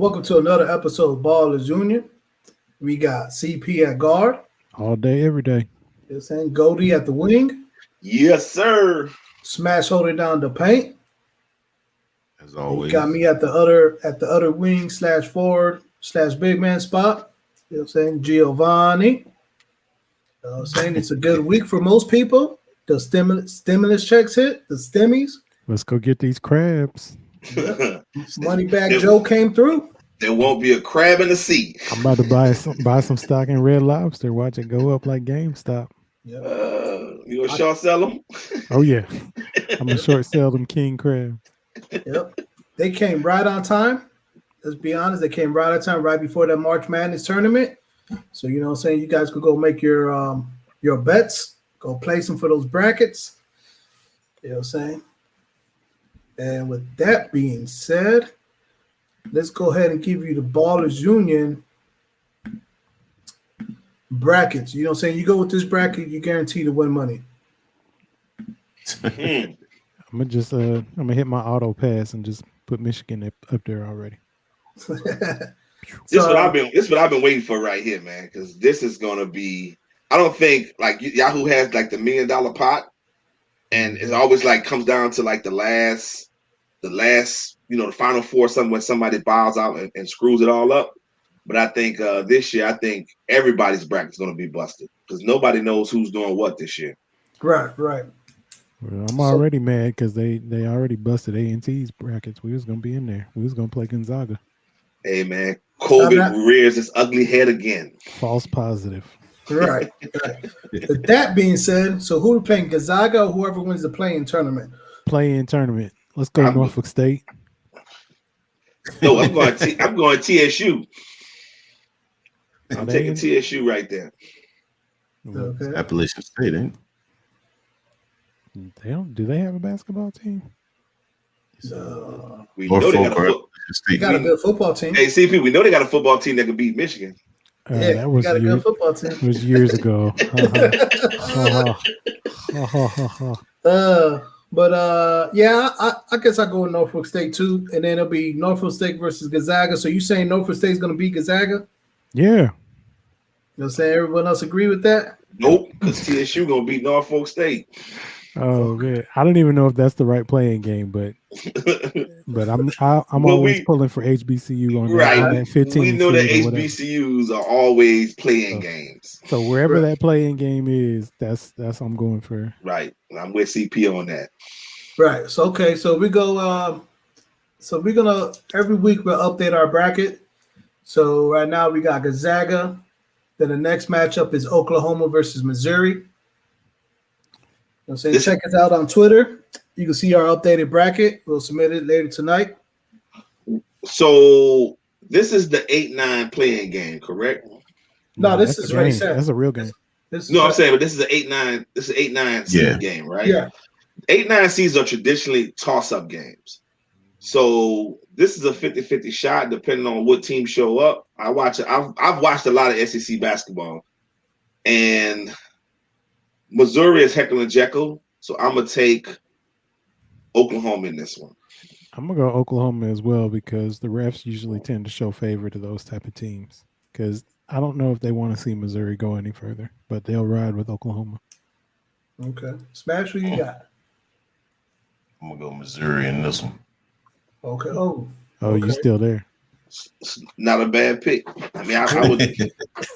Welcome to another episode of Ballas Union. We got CP at guard. All day, every day. You know saying? GeauxDee at the wing. Yes, sir. Smash holding down the paint. As always. You got me at the other wing / forward / big man spot. You know what I'm saying? Giovanni. You know what I'm saying? It's a good week for most people. The stimulus checks hit, the stimmies. Let's go get these crabs. Money back Joe came through. There won't be a crab in the sea. I'm about to buy some stock in Red Lobster. Watch it go up like GameStop. Yep. You gonna short sell them? Oh yeah, I'm gonna short sell them king crabs. Yep. They came right on time. Let's be honest, they came right on time, right before that March Madness tournament. So you know what I'm saying? You guys could go make your bets, go place them for those brackets. You know what I'm saying? And with that being said, let's go ahead and give you the Ballers Union brackets. You know what I'm saying? You go with this bracket, you guarantee to win money. I'm gonna hit my auto pass and just put Michigan up there already. This what I've been waiting for right here, man. Because this is gonna be. I don't think like Yahoo has like the $1 million pot, and it always like comes down to like the last, the final four, something when somebody bows out and screws it all up. But I think this year, I think everybody's bracket is gonna be busted because nobody knows who's doing what this year. Right. Well, I'm already mad because they already busted A&T's brackets. We was gonna be in there. We was gonna play Gonzaga. Hey man, COVID rears its ugly head again. False positive. Right. With that being said, so who are playing, Gonzaga or whoever wins the play-in tournament? Play-in tournament. Let's go Norfolk State. No, I'm going TSU. I'm taking TSU right there. Okay. Appalachian State, ain't Do they have a basketball team? We know they got a good football team. Hey, CP, we know they got a football team that could beat Michigan. That was got a good football team. It was years ago. I guess I go with Norfolk State too, and then it'll be Norfolk State versus Gonzaga. So you saying Norfolk State's going to beat Gonzaga? Yeah. You know what I'm saying? Everyone else agree with that? Nope, because TSU going to beat Norfolk State. Oh man, I don't even know if that's the right playing game, but I'm always pulling for HBCU on that 15. We know that HBCUs are always playing games. So wherever that playing game is, that's I'm going for. Right, I'm with CP on that. Right. So okay, so we go. So we're gonna every week we'll update our bracket. So right now we got Gonzaga. Then the next matchup is Oklahoma versus Missouri. You know what I'm saying? Check us out on Twitter. You can see our updated bracket. We'll submit it later tonight. So this is the 8-9 playing game, correct? No, this is already set. That's a real game. I'm saying, but this is an 8-9. This is 8-9 seed game, right? Yeah. 8-9 seeds are traditionally toss-up games. So this is a 50-50 shot, depending on what teams show up. I've watched a lot of SEC basketball, and Missouri is Heckle and Jekyll, so I'm gonna take Oklahoma in this one. I'm gonna go Oklahoma as well because the refs usually tend to show favor to those type of teams. Because I don't know if they want to see Missouri go any further, but they'll ride with Oklahoma. Okay, Smash, who you got? I'm gonna go Missouri in this one. Okay. You still there? It's not a bad pick. I mean, I would.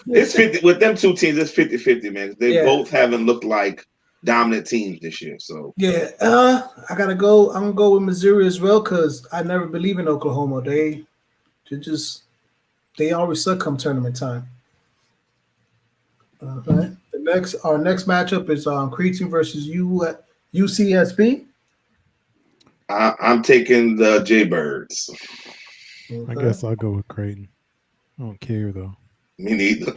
It's 50 with them two teams. It's 50-50, man. They both haven't looked like dominant teams this year. So I gotta go. I'm gonna go with Missouri as well because I never believe in Oklahoma. They always suck come tournament time. Okay. Our next matchup is Cretan versus UCSB. I'm taking the Jaybirds. Okay. I guess I'll go with Creighton. I don't care though. Me neither.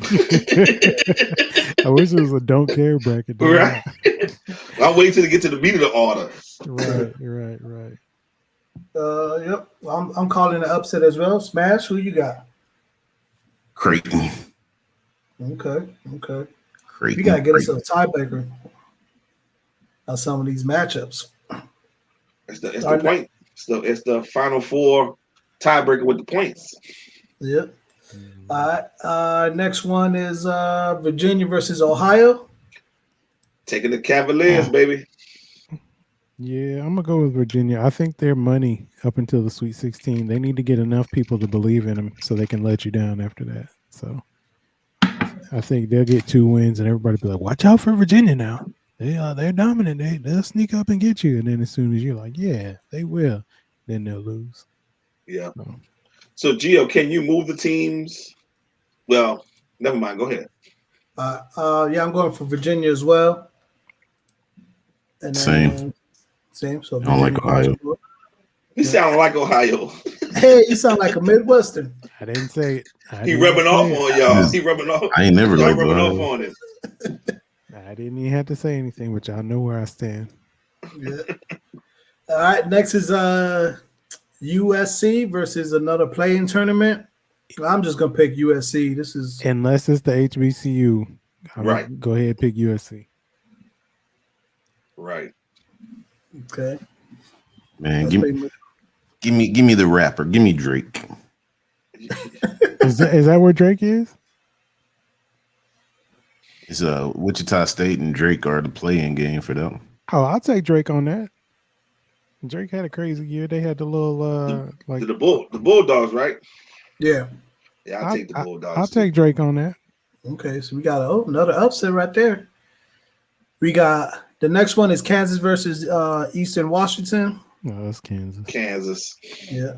I wish it was a don't care bracket. Right. I'll wait till they get to the meat of the order. Right. Yep. I'm calling an upset as well. Smash, who you got? Creighton. Okay. Creighton. You gotta get us a tiebreaker on some of these matchups. It's the point. It's the Final Four tiebreaker with the points. Yep. All right. Next one is Virginia versus Ohio. Taking the Cavaliers, baby. Yeah, I'm gonna go with Virginia. I think their money up until the Sweet 16. They need to get enough people to believe in them so they can let you down after that. So I think they'll get 2 wins and everybody be like, "Watch out for Virginia now. They're dominant. They'll sneak up and get you." And then as soon as you're like, "Yeah, they will," then they'll lose. Yeah. So Gio, can you move the teams? Well, never mind. Go ahead. Yeah, I'm going for Virginia as well. And Same. So I don't like Ohio. You sound like Ohio. Hey, you sound like a Midwestern. I didn't say it. He rubbing off on y'all. He rubbing off. I ain't never y'all liked rubbing Ohio. off on him. I didn't even have to say anything, but y'all know where I stand. Yeah. All right. Next is USC versus another play-in tournament. I'm just gonna pick USC. This is Unless it's the HBCU, Right. Go ahead, pick USC. Right. okay. Man, That's give pretty much- me the rapper. Give me Drake. Is that where Drake is? It's Wichita State and Drake are the play-in game for them. Oh, I'll take Drake on that. Drake had a crazy year. They had the little the Bulldogs, right? Yeah. Yeah, I'll take the Bulldogs. I'll take Drake on that. Okay, so we got another upset right there. We got the next one is Kansas versus Eastern Washington. No, that's Kansas. Kansas. Yeah.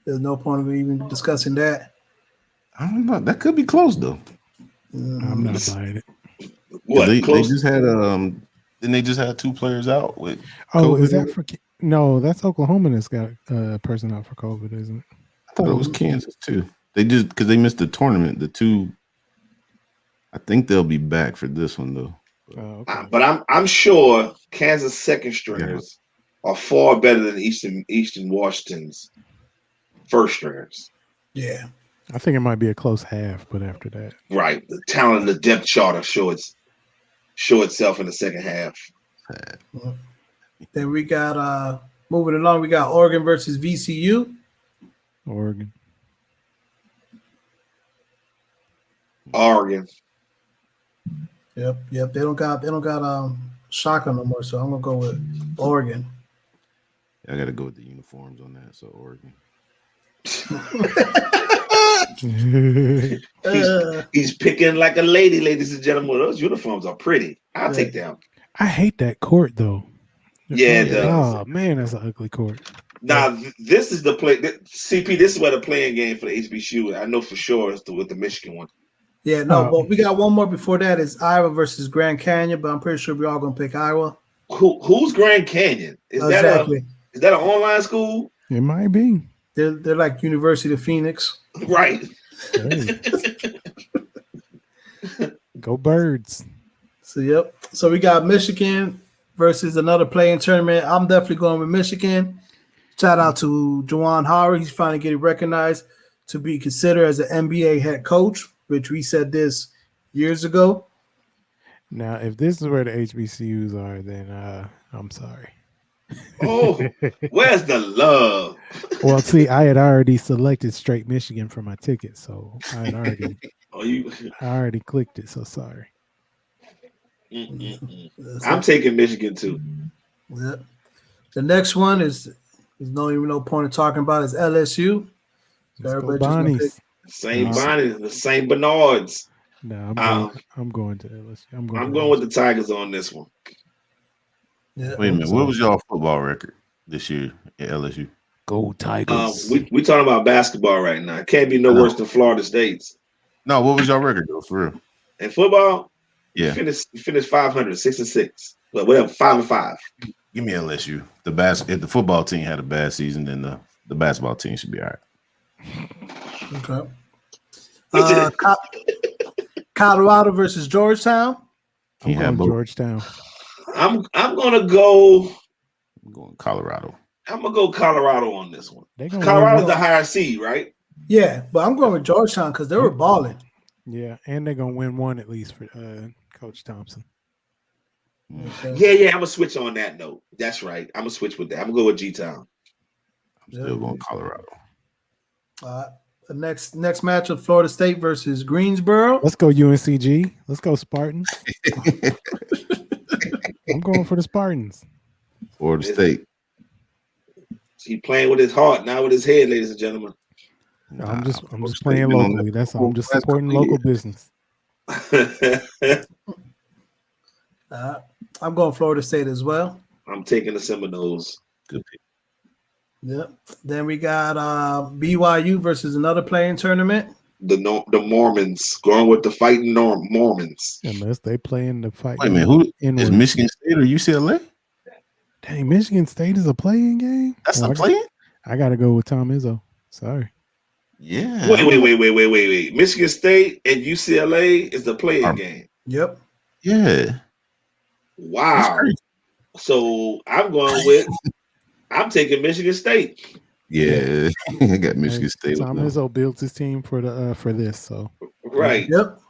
There's no point of even discussing that. I don't know. That could be close though. I'm not buying it. What? They Close? just had Then they just had 2 players out with Oh, COVID. is that for? No, that's Oklahoma that's got a person out for COVID, isn't it? I thought it was Kansas too. They just because they missed the tournament. The 2. I think they'll be back for this one though. Oh, okay. But I'm sure Kansas second stringers are far better than Eastern Washington's first stringers. Yeah. I think it might be a close half, but after that, Right. The talent, the depth chart will show itself in the second half. Then we got moving along, we got Oregon versus VCU. Oregon. Oregon. Yep. They don't got Shaka no more, so I'm gonna go with Oregon. I got to go with the uniforms on that. So Oregon. He's picking like a lady, ladies and gentlemen. Those uniforms are pretty. I'll take them. I hate that court though. Yeah, it does. Oh man, that's an ugly court. Now this is the play. CP. This is where the playing game for the HBCU. I know for sure is with the Michigan one. Yeah, no, but we got one more before that. Is Iowa versus Grand Canyon, but I'm pretty sure we're all gonna pick Iowa. Who's Grand Canyon? Is that an online school? It might be. They're like University of Phoenix. Right. Hey. Go Birds. So we got Michigan versus another play-in tournament. I'm definitely going with Michigan. Shout out to Juwan Howard. He's finally getting recognized to be considered as an NBA head coach, which we said this years ago. Now, if this is where the HBCUs are, then I'm sorry. Oh, where's the love? Well, see, I had already selected straight Michigan for my ticket, so I already clicked it. So sorry. I'm taking Michigan too. Yeah. The next one is there's no point in talking about is LSU. Let's go Bonnies. Same Bonnies, the same Bernards. No, I'm going to LSU. I'm going with the Tigers on this one. Yeah. Wait a minute. What was y'all football record this year at LSU? Go Tigers. We talking about basketball right now. It can't be no worse than Florida State's. No, what was y'all record though, for real? In football, yeah, finished 500, 6-6, but whatever, 5-5. Give me LSU. If the football team had a bad season, then the basketball team should be all right. Okay. Colorado versus Georgetown. I'm going Georgetown. I'm gonna go. I'm going Colorado. I'm gonna go Colorado on this one. Colorado's the higher seed, right? Yeah, but I'm going with Georgetown because they were balling. Yeah, and they're gonna win one at least for Coach Thompson. Yeah. I'm gonna switch on that note. That's right. I'm gonna switch with that. I'm gonna go with G-Town. I'm still going Colorado. The next matchup, Florida State versus Greensboro. Let's go UNCG. Let's go Spartans. I'm going for the Spartans. Florida State. He playing with his heart, not with his head, ladies and gentlemen. I'm just playing locally. That's all. I'm just supporting local business. I'm going Florida State as well. I'm taking the Seminoles. Good pick. Yep. Then we got BYU versus another playing tournament. The Mormons, going with the fighting Mormons. Unless they play in the fight. Wait a minute, who is Michigan State or UCLA? Dang, Michigan State is a playing game? That's a playing? I got to go with Tom Izzo. Sorry. Yeah. Wait. Michigan State and UCLA is the playing game. Yep. Yeah. Wow. So I'm taking Michigan State. Yeah, I got Michigan State. Tom Izzo built his team for this, so right. Yep.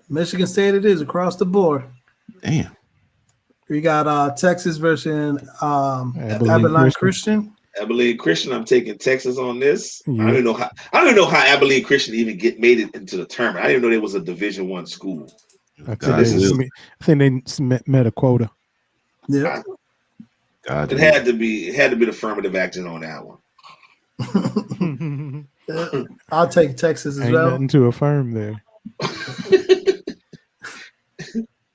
Michigan State it is across the board. Damn. We got Texas versus Abilene Christian. Abilene Christian. I'm taking Texas on this. Yeah. I don't know how Abilene Christian even made it into the tournament. I didn't know there was a Division I school. I think they met a quota. Yeah. It had to be the affirmative action on that one. I'll take Texas as Ain't well. Nothing to affirm there.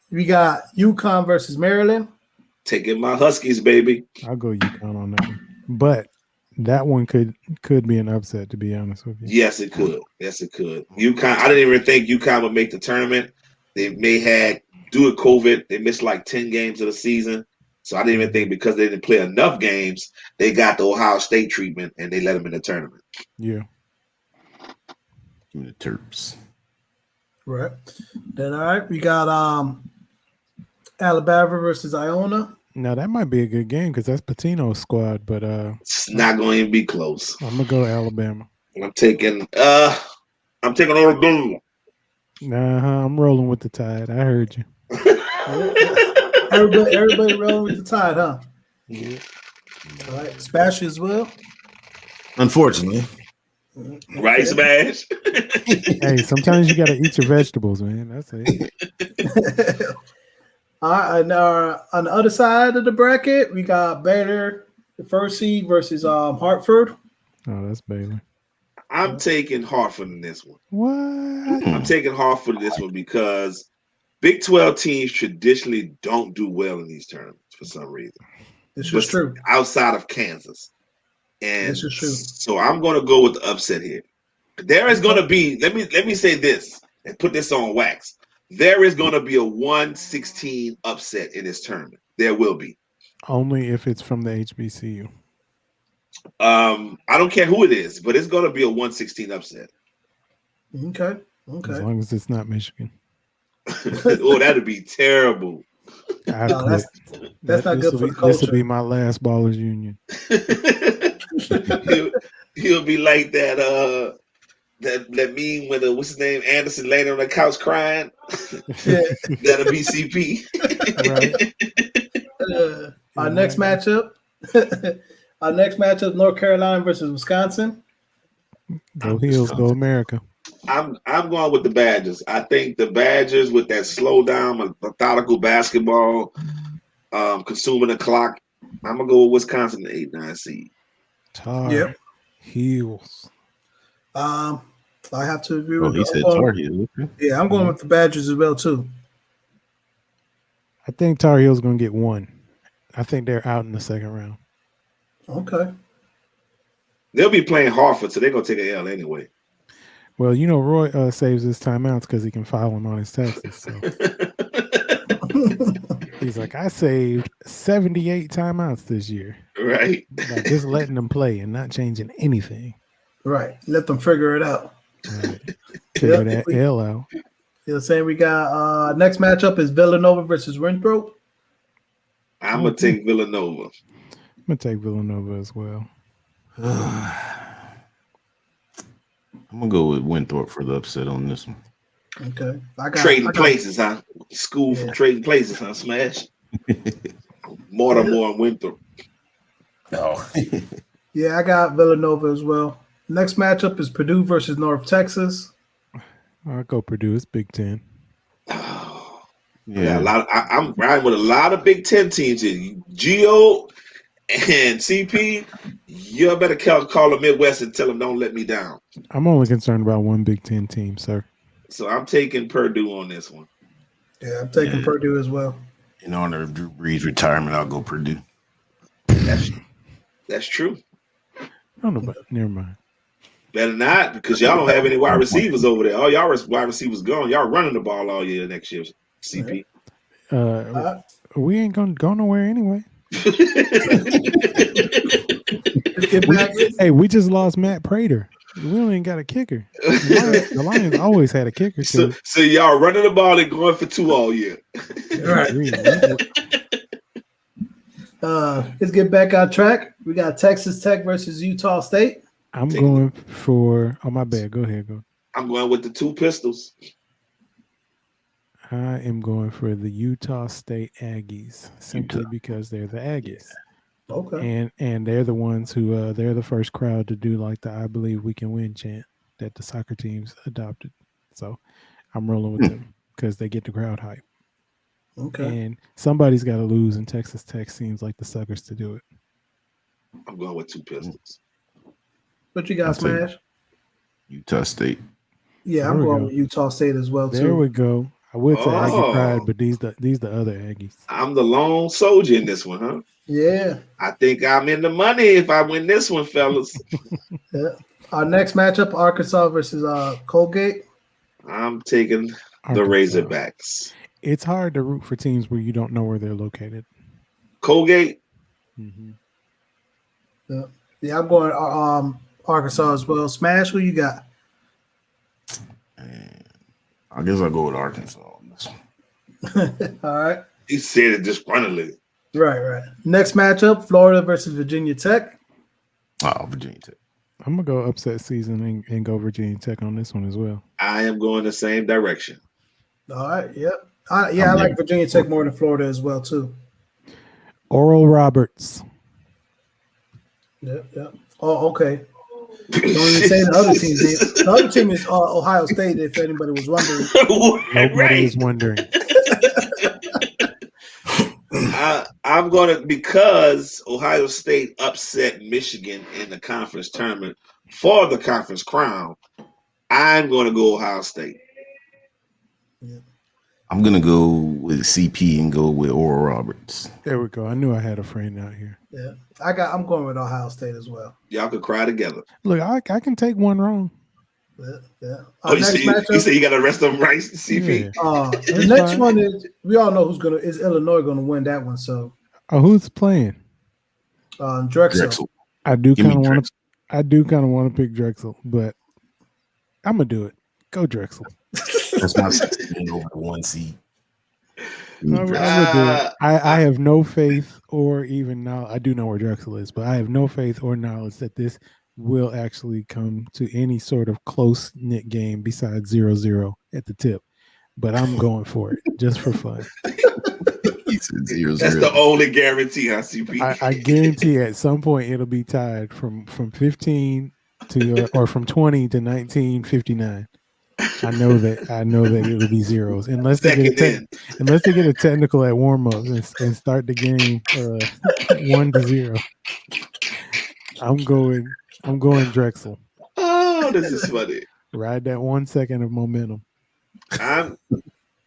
We got UConn versus Maryland. Taking my Huskies, baby. I'll go UConn on that one. But that one could be an upset, to be honest with you. Yes, it could. UConn. I didn't even think UConn would make the tournament. They may have, due to COVID, they missed like 10 games of the season. So I didn't even think because they didn't play enough games, they got the Ohio State treatment and they let them in the tournament. Yeah. Give me the Terps. Right. Then all right, we got Alabama versus Iona. Now that might be a good game because that's Patino's squad, but it's not going to be close. I'm gonna go Alabama. I'm taking Oregon. I'm rolling with the Tide. I heard you. Everybody rolling with the Tide, huh? Yeah. All right, Spash as well. Unfortunately. Right, Smash? Hey, sometimes you gotta eat your vegetables, man. That's it. All right, and on the other side of the bracket, we got Baylor, the first seed, versus Hartford. Oh, that's Baylor. I'm taking Hartford in this one. What? I'm taking Hartford in this one because Big 12 teams traditionally don't do well in these tournaments for some reason. This is true. Outside of Kansas. And this is true. So I'm going to go with the upset here. There is going to be, let me say this and put this on wax. There is going to be a 1-16 upset in this tournament. There will be. Only if it's from the HBCU. I don't care who it is, but it's going to be a 1-16 upset. Okay. As long as it's not Michigan. Oh, that'd be terrible. That's not good for the culture. This will be my last Ballers Union. He'll be like that meme when what's his name, Anderson laying on the couch crying. That'll be CP. Right. Our next matchup, North Carolina versus Wisconsin. Go Heels, go America. I'm going with the Badgers. I think the Badgers with that slow down, methodical basketball, consuming the clock. I'm gonna go with Wisconsin, the 8-9 seed. Tar Heels. I have to agree with. He said Tar Heels. Yeah, I'm going with the Badgers as well too. I think Tar Heels going to get one. I think they're out in the second round. Okay. They'll be playing Hartford, so they're gonna take an L anyway. Well, you know, Roy saves his timeouts because he can file them on his taxes. So. He's like, I saved 78 timeouts this year. Right. By just letting them play and not changing anything. Right. Let them figure it out. Right. Figure that L out. You're saying we got next matchup is Villanova versus Winthrop. I'm gonna take Villanova. I'm gonna take Villanova as well. I'm gonna go with Winthrop for the upset on this one. Okay. Trading places, huh? School from trading places, huh? Smash. Baltimore and Winthrop. Oh. Yeah, I got Villanova as well. Next matchup is Purdue versus North Texas. I'll go Purdue. It's Big Ten. Oh, Yeah. I'm riding with a lot of Big Ten teams here. Geo and CP, you better call the Midwest and tell them don't let me down. I'm only concerned about one Big Ten team, sir. So I'm taking Purdue on this one. Yeah, I'm taking Purdue as well. In honor of Drew Brees' retirement, I'll go Purdue. That's true. I don't know, but never mind. Better not, because y'all don't have any wide receivers over there. All y'all wide receivers gone. Y'all running the ball all year next year, CP. We ain't gonna go nowhere anyway. We just lost Matt Prater. We don't even got a kicker. The Lions always had a kicker. So y'all running the ball and going for 2 all year. Right. Let's get back on track. We got Texas Tech versus Utah State. I'm going for. Oh, my bad. Go ahead. Go. I'm going with the 2 pistols. I am going for the Utah State Aggies simply because they're the Aggies. Okay. And they're the ones who they're the first crowd to do like the "I believe we can win" chant that the soccer teams adopted. So I'm rolling with them because they get the crowd hype. Okay. And somebody's got to lose, and Texas Tech seems like the suckers to do it. I'm going with 2 pistols. What you got, Smash? Utah State. Yeah, I'm going with Utah State as well, too. There we go. I would say Aggie Pride, but these the other Aggies. I'm the lone soldier in this one, huh? Yeah. I think I'm in the money if I win this one, fellas. Yeah. Our next matchup, Arkansas versus Colgate. I'm taking the Razorbacks. It's hard to root for teams where you don't know where they're located. Colgate. Mm-hmm. Yeah, I'm going Arkansas as well. Smash, who you got? I guess I'll go with Arkansas on this one. All right. He said it disgruntledly. Right. Next matchup, Florida versus Virginia Tech. Oh, Virginia Tech. I'm going to go upset season and go Virginia Tech on this one as well. I am going the same direction. All right, yep. I like Virginia Tech more than Florida as well, too. Oral Roberts. Yep. Oh, okay. Don't even say the other team. The other team is Ohio State, if anybody was wondering. Nobody was wondering. I'm going to, because Ohio State upset Michigan in the conference tournament for the conference crown, I'm going to go Ohio State. Yeah. I'm going to go with CP and go with Oral Roberts. There we go. I knew I had a friend out here. Yeah. I'm going with Ohio State as well. Y'all could cry together. Look, I can take one wrong. Yeah. You say you got the rest of them right, CP? Yeah. The next one is, we all know is Illinois going to win that one. So, who's playing? Drexel. I do kind of want to pick Drexel, but I'm gonna do it. Go Drexel. That's my 16 over 1 seed. I have no faith or even now. I do know where Drexel is, but I have no faith or knowledge that this will actually come to any sort of close knit game besides 0-0 at the tip. But I'm going for it just for fun. That's the only guarantee, huh, CP? I guarantee at some point it'll be tied from 15 to or from 20 to 1959. I know that it'll be zeros unless they get a technical at warm up and start the game 1-0. I'm going Drexel. Oh, this is funny. Ride that 1 second of momentum. I'm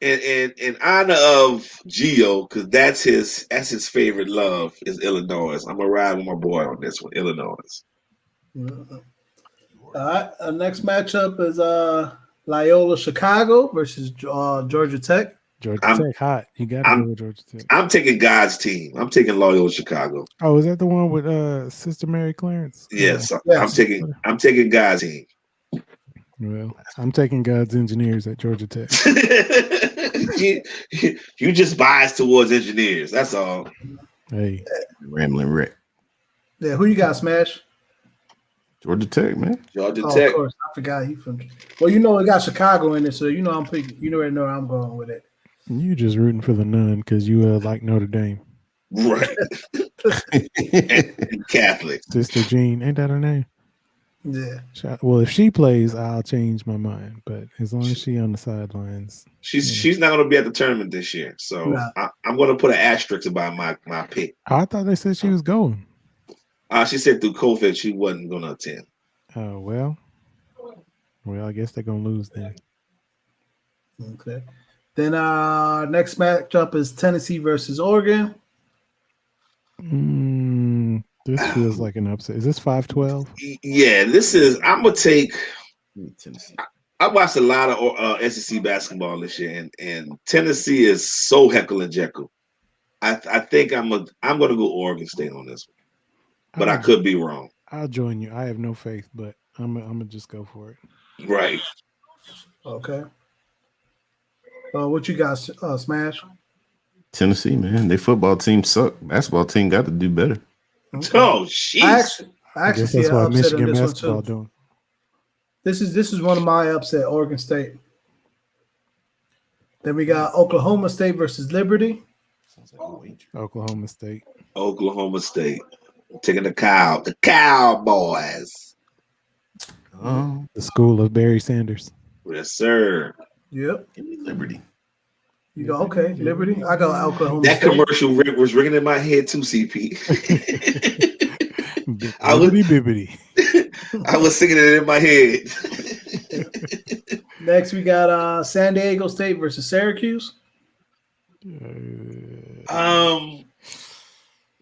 in honor of Geo, because that's his favorite love is Illinois. I'm gonna ride with my boy on this one, Illinois. All right. Our next matchup is Loyola Chicago versus Georgia Tech. Tech hot. You got to go with Georgia Tech. I'm taking God's team. I'm taking Loyola Chicago. Oh, is that the one with Sister Mary Clarence? Yes, yes. I'm taking God's team. Well, I'm taking God's engineers at Georgia Tech. you just biased towards engineers. That's all. Hey, Rambling Rick. Yeah, who you got, Smash? Georgia Tech, man. Georgia Tech. Of course, I forgot he from. Well, it got Chicago in it, so I'm picking. You already know where I'm going with it. You just rooting for the nun because you like Notre Dame, right? and Catholic. Sister Jean, ain't that her name? Yeah. Well, if she plays, I'll change my mind. But as long as she's on the sidelines, she's not going to be at the tournament this year. So I'm going to put an asterisk by my pick. I thought they said she was going. She said through COVID she wasn't going to attend. Oh, well, I guess they're going to lose then. Okay. Then next matchup is Tennessee versus Oregon. This feels like an upset. Is this 5-12? Yeah, this is. I'm gonna take. I watched a lot of SEC basketball this year, and Tennessee is so Heckle and Jekyll. I think I'm gonna go Oregon State on this one, but I could be wrong. I'll join you. I have no faith, but I'm gonna just go for it. Right. Okay. What you got, Smash? Tennessee, man, their football team suck. Basketball team got to do better. Okay. Oh, jeez. I actually see an upset on this one too. Doing. This is one of my upset, Oregon State. Then we got Oklahoma State versus Liberty. Oklahoma State. Taking the Cowboys. The school of Barry Sanders. Yes, sir. Yep. Give me Liberty. You go, okay, Liberty. I go Oklahoma That State. commercial was ringing in my head too, CP. I was singing it in my head. Next, we got San Diego State versus Syracuse.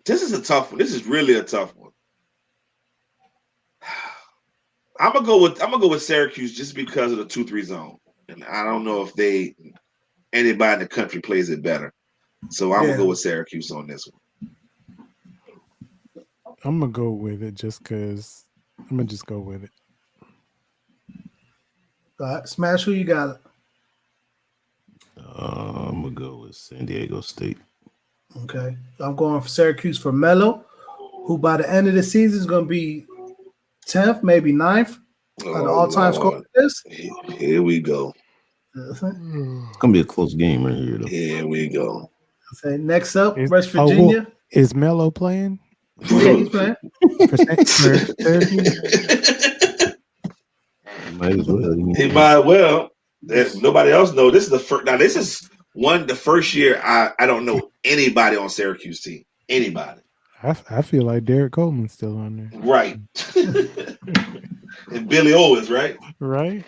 This is a tough one. This is really a tough one. I'm gonna go with Syracuse just because of the 2-3 zone, and I don't know if anybody in the country plays it better. So I'm gonna go with Syracuse on this one. I'm gonna go with it just because I'm gonna just go with it. Smash, who you got? I'm gonna go with San Diego State. Okay, I'm going for Syracuse for Melo, who by the end of the season is going to be 10th, maybe 9th on the all-time score list. Here we go. It's gonna be a close game right here, though. Here we go. Okay, next up, West Virginia. Is Melo playing? Yeah, he's playing. He might well. Nobody else knows. This is the first. Now, this is the first year I don't know anybody on Syracuse team. Anybody. I feel like Derek Coleman's still on there. Right. And Billy Owens, right? Right.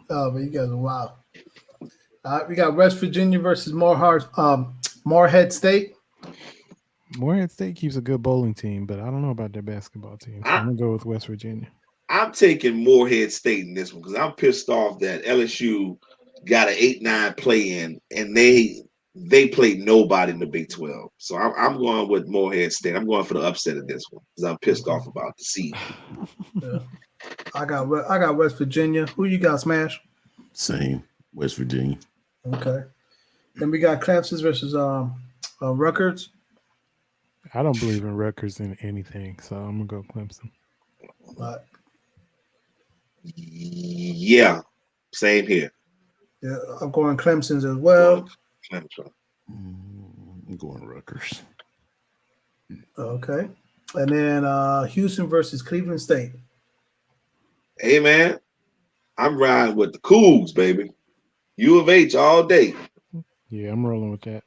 Oh, but you guys are wild. All right, we got West Virginia versus Morehead State. Morehead State keeps a good bowling team, but I don't know about their basketball team. So I'm going to go with West Virginia. I'm taking Morehead State in this one because I'm pissed off that LSU got an 8-9 play-in, and they played nobody in the Big 12. So I'm going with Morehead State. I'm going for the upset of this one because I'm pissed off about the seed. Yeah. I got West Virginia. Who you got, Smash? Same. West Virginia. Okay. Then we got Clemson versus Rutgers. I don't believe in Rutgers in anything, so I'm gonna go Clemson. Right. Yeah, same here. Yeah, I'm going Clemson's as well. Clemson. I'm going Rutgers. Okay. And then Houston versus Cleveland State. Hey, man, I'm riding with the Cougs, baby. U of H all day. Yeah, I'm rolling with that.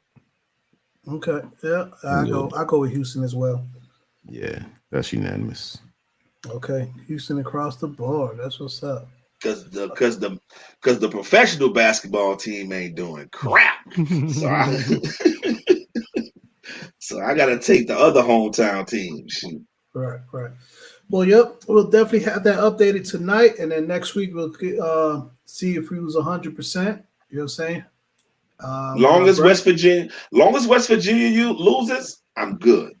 Okay. Yeah, I go with Houston as well. Yeah, that's unanimous. Okay, Houston across the board. That's what's up. Because the professional basketball team ain't doing crap. So I gotta take the other hometown team. Shoot. Right. Well, yep, we'll definitely have that updated tonight, and then next week we'll see if we was 100%. You know what I'm saying? Long as West Virginia loses, I'm good.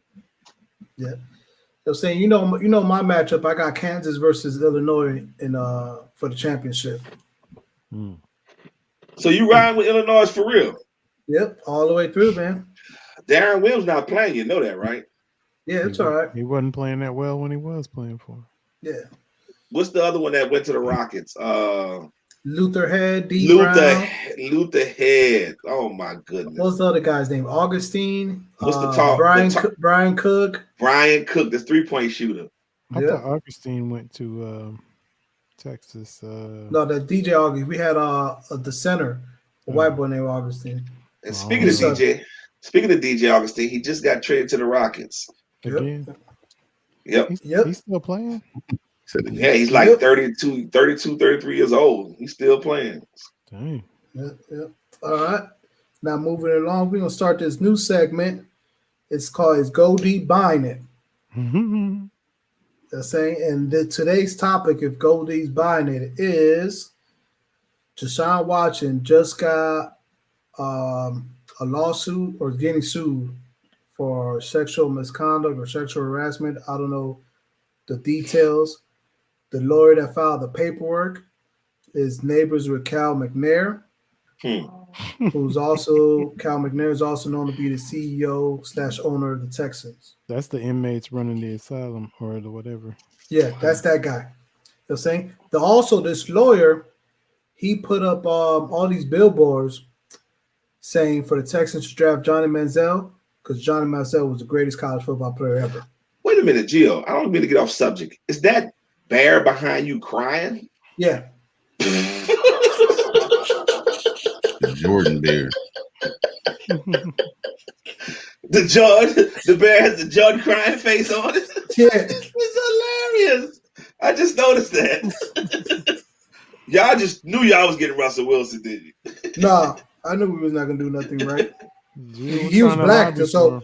Yeah. So saying, you know my matchup. I got Kansas versus Illinois for the championship. So you riding with Illinois for real? Yep, all the way through, man. Darren Williams not playing. You know that, right? Yeah, it's all right. He wasn't playing that well when he was playing for him. Yeah. What's the other one that went to the Rockets? Luther Head, Luther Head. Oh my goodness. What's the other guy's name? Augustine. What's the top? Brian Cook. Brian Cook, this 3-point shooter. I thought Augustine went to Texas. No, the DJ August. We had the center, a white boy named Augustine. And speaking of DJ Augustine, he just got traded to the Rockets. Again? Yep. He's still playing? Yeah, he's like 32, 33 years old. He's still playing. Dang. Yep. All right. Now moving along, we're gonna start this new segment. It's called GeauxDee Buying It. Mm-hmm. They're saying, and today's topic, if GeauxDee's buying it, is Deshaun Watson just got a lawsuit or getting sued for sexual misconduct or sexual harassment. I don't know the details. The lawyer that filed the paperwork is neighbors with Cal McNair, who's also Cal McNair is also known to be the CEO/owner of the Texans. That's the inmates running the asylum or the whatever. Yeah, that's that guy. You know what I'm saying? Also, this lawyer, he put up all these billboards saying for the Texans to draft Johnny Manziel because Johnny Manziel was the greatest college football player ever. Wait a minute, Gio. I don't mean to get off subject. Is that bear behind you crying? Yeah. The Jordan bear. The bear has the Judd crying face on it. Yeah. It's hilarious. I just noticed that. Y'all just knew y'all was getting Russell Wilson, didn't you? Nah, I knew we was not gonna do nothing right. He was black, so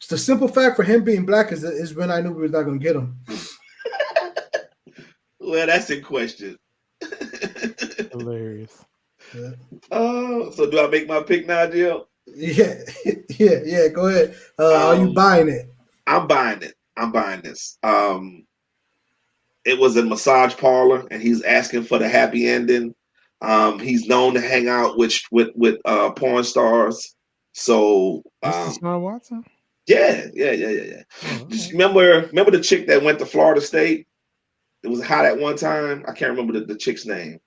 the simple fact for him being black is when I knew we was not gonna get him. Well, that's in question. Hilarious. Yeah. Oh, so do I make my pick now, Jill? Yeah. Go ahead. Are you buying it? I'm buying it. I'm buying this. It was a massage parlor, and he's asking for the happy ending. He's known to hang out with porn stars. So, Deshaun Watson. Yeah. Oh, okay. Remember the chick that went to Florida State? It was hot at one time. I can't remember the chick's name,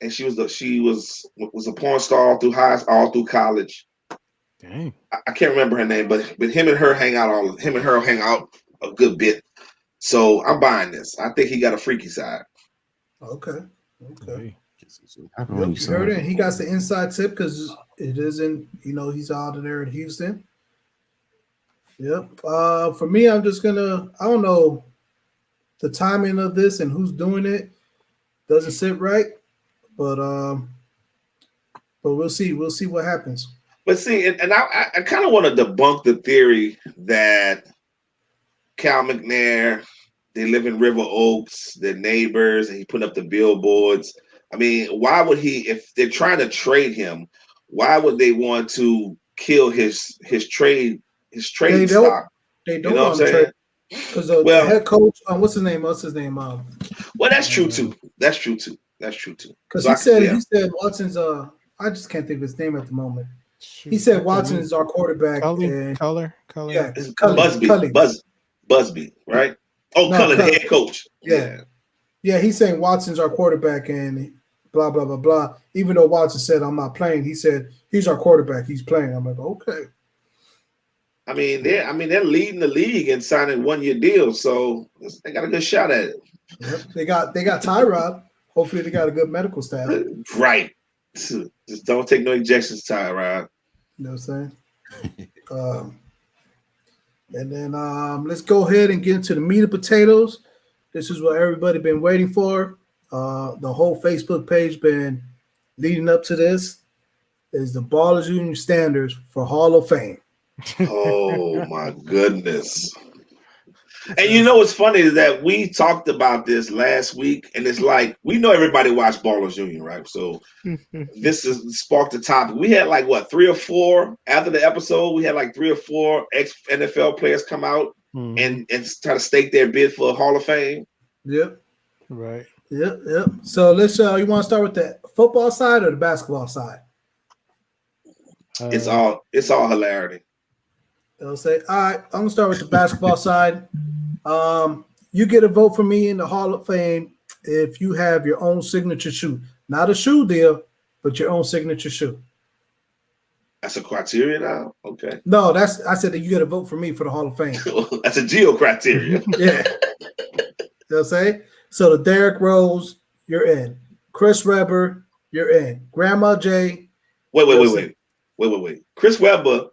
and she was a porn star all through college. Dang. I can't remember her name, but him and her hang out a good bit. So I'm buying this. I think he got a freaky side. Okay. Hey. You heard it. He got the inside tip because it isn't. He's out there in Houston. Yep. For me, I'm just gonna. I don't know the timing of this and who's doing it. Doesn't sit right, but we'll see. We'll see what happens. But see, and I kind of want to debunk the theory that Cal McNair, they live in River Oaks, they're neighbors, and he put up the billboards. I mean, why would he, if they're trying to trade him, why would they want to kill his trade stock? They don't want to trade because the head coach, what's his name? Well, that's true too. Because he said Watson's I just can't think of his name at the moment. He said Watson is our quarterback. Color. Yeah, Busby, right? Oh, no, Cullen, the head coach. Yeah. He's saying Watson's our quarterback and blah blah blah blah. Even though Watson said I'm not playing, he said he's our quarterback. He's playing. I'm like, okay. I mean, they're leading the league in signing 1-year deals, so they got a good shot at it. Yep. They got Tyrod. Hopefully, they got a good medical staff. Right. Just don't take no injections, Tyrod. You know what I'm saying? And then let's go ahead and get into the meat and potatoes. This is what everybody been waiting for. The whole Facebook page been leading up to this. Is the Ballas Union standards for Hall of Fame. Oh my goodness. And you know what's funny is that we talked about this last week, and it's like we know everybody watched Ballas Union, right? So this is sparked the topic. We had like 3 or 4 after the episode. We had like 3 or 4 ex-NFL players come out and try to stake their bid for Hall of Fame. Yep. Right. Yep. So let's. You want to start with the football side or the basketball side? It's all hilarity. They'll say, all right, I'm gonna start with the basketball side. You get a vote for me in the Hall of Fame if you have your own signature shoe, not a shoe deal, but your own signature shoe. That's a criteria now. Okay. No, I said that you get a vote for me for the Hall of Fame. That's a geo criteria. Yeah. They'll say so. The Derrick Rose, you're in. Chris Webber, you're in. Grandma J. Wait. Chris Webber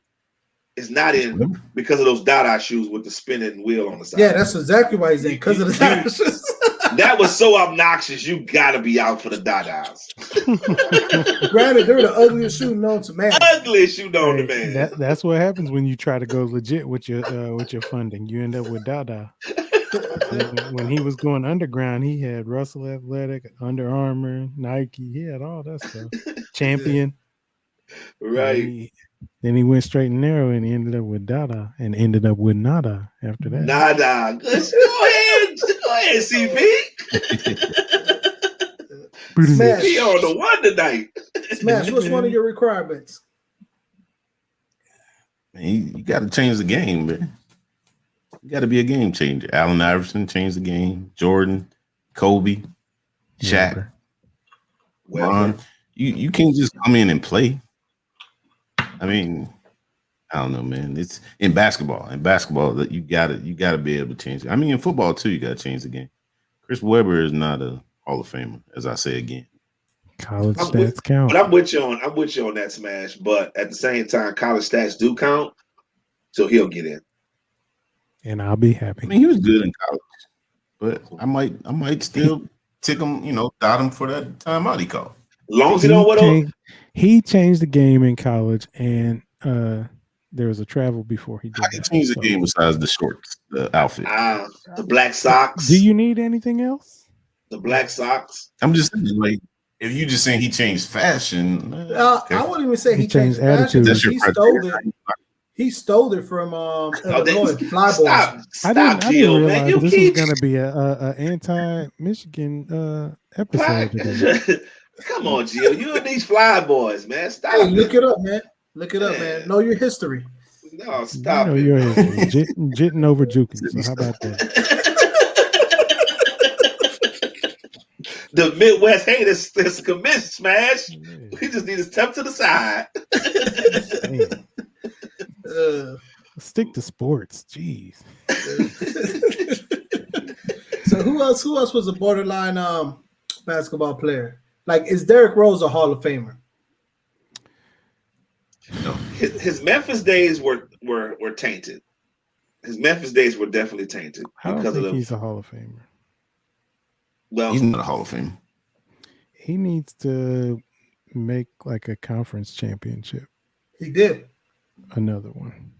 is not in because of those Dada shoes with the spinning wheel on the side. Yeah, that's exactly why he's in, because of the Dada shoes. That was so obnoxious. You got to be out for the Dadas. Granted, they're the ugliest shoe known to man. Ugliest shoe known to man. That's what happens when you try to go legit with your funding. You end up with Dada. When he was going underground, he had Russell Athletic, Under Armour, Nike. He had all that stuff. Champion. Right. Then he went straight and narrow and he ended up with Dada and ended up with Nada after that. Nada. Go ahead, CP. Smash. He on the one tonight. Smash, what's one of your requirements? Man, you got to change the game, man. You got to be a game changer. Allen Iverson changed the game. Jordan, Kobe, Shaq, Ron. You can't just come in and play. I mean, I don't know, man. It's in basketball. In basketball, that you gotta be able to change it. I mean, in football too, you gotta change the game. Chris Webber is not a Hall of Famer, as I say again. College stats count. But I'm with you on that, Smash. But at the same time, college stats do count, so he'll get in. And I'll be happy. I mean, he was good in college, but I might still tick him, dot him for that timeout he called. As long as he don't what he changed the game in college, and there was a travel before he did. I can change the game besides the shorts, the outfit, the black socks. Do you need anything else? The black socks. I'm just saying, like, if you just saying he changed fashion, okay. I wouldn't even say he changed attitude. Fashion. He stole it from Illinois. Flyboys. I didn't realize this was going to be a anti-Michigan episode today. Come on, Gio. You and these Flyboys, man. Stop. Hey, look it up, man. Look it up, man. Know your history. No, stop. You know your history. Jitting over juking. So how about that? The Midwest haters commit, Smash. Yeah. We just need to step to the side. Stick to sports. Jeez. So who else was a borderline basketball player? Like, is Derrick Rose a Hall of Famer? No. His Memphis days were tainted. His Memphis days were definitely tainted. I don't think he's a Hall of Famer. Well, he's not a Hall of Fame. He needs to make like a conference championship. He did. Another one.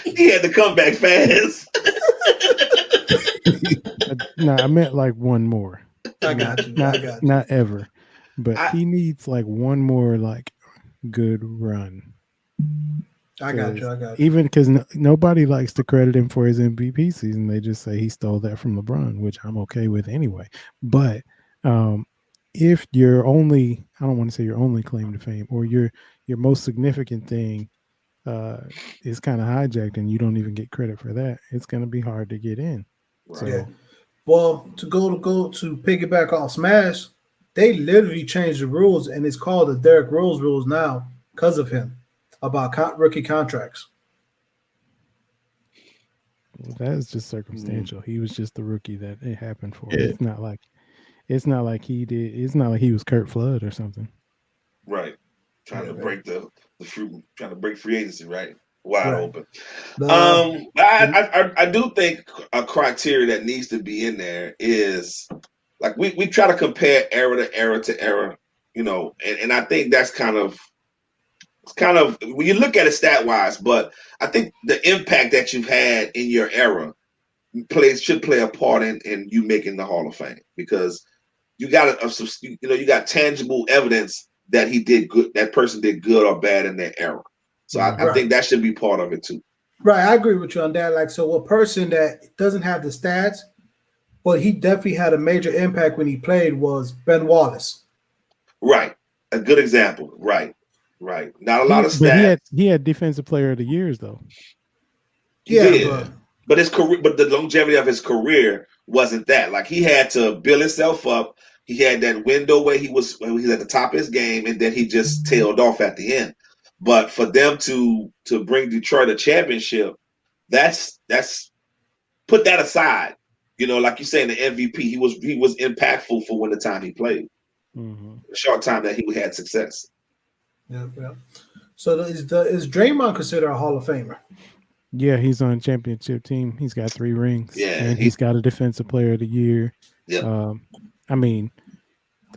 He had to come back fast. No, I meant like one more. I got you. Not ever. But he needs like one more like good run. I got you. Even because nobody likes to credit him for his MVP season. They just say he stole that from LeBron, which I'm okay with anyway. But if your only, I don't want to say your only claim to fame, or your most significant thing is kind of hijacked and you don't even get credit for that, it's going to be hard to get in. Right. So, yeah. Well, to piggyback off Smash, they literally changed the rules, and it's called the Derrick Rose rules now because of him, about rookie contracts. Well, that is just circumstantial. He was just the rookie that it happened for. Yeah. It's not like he did. It's not like he was Kurt Flood or something. Right. Trying to break the fruit, trying to break free agency, right? Wide open. I do think a criteria that needs to be in there is, like, we try to compare era to era to era, and I think that's kind of when you look at it stat wise, but I think the impact that you've had in your era should play a part in you making the Hall of Fame, because you got you got tangible evidence that he did good, that person did good or bad in their era. So I think that should be part of it too. Right, I agree with you on that. Like, so a person that doesn't have the stats, but he definitely had a major impact when he played, was Ben Wallace. Right, a good example. Right. Not a lot of stats. He had Defensive Player of the Years though. But his career, but the longevity of his career wasn't that. Like, he had to build himself up. He had that window where he was at the top of his game, and then he just tailed off at the end. But for them to bring Detroit a championship, that's put that aside. You know, like you saying, the MVP, he was impactful for when the time he played. Mm-hmm. The short time that he had success. Yeah. So is Draymond considered a Hall of Famer? Yeah, he's on a championship team. He's got 3 rings. Yeah, and he's got a Defensive Player of the Year. Yeah. I mean,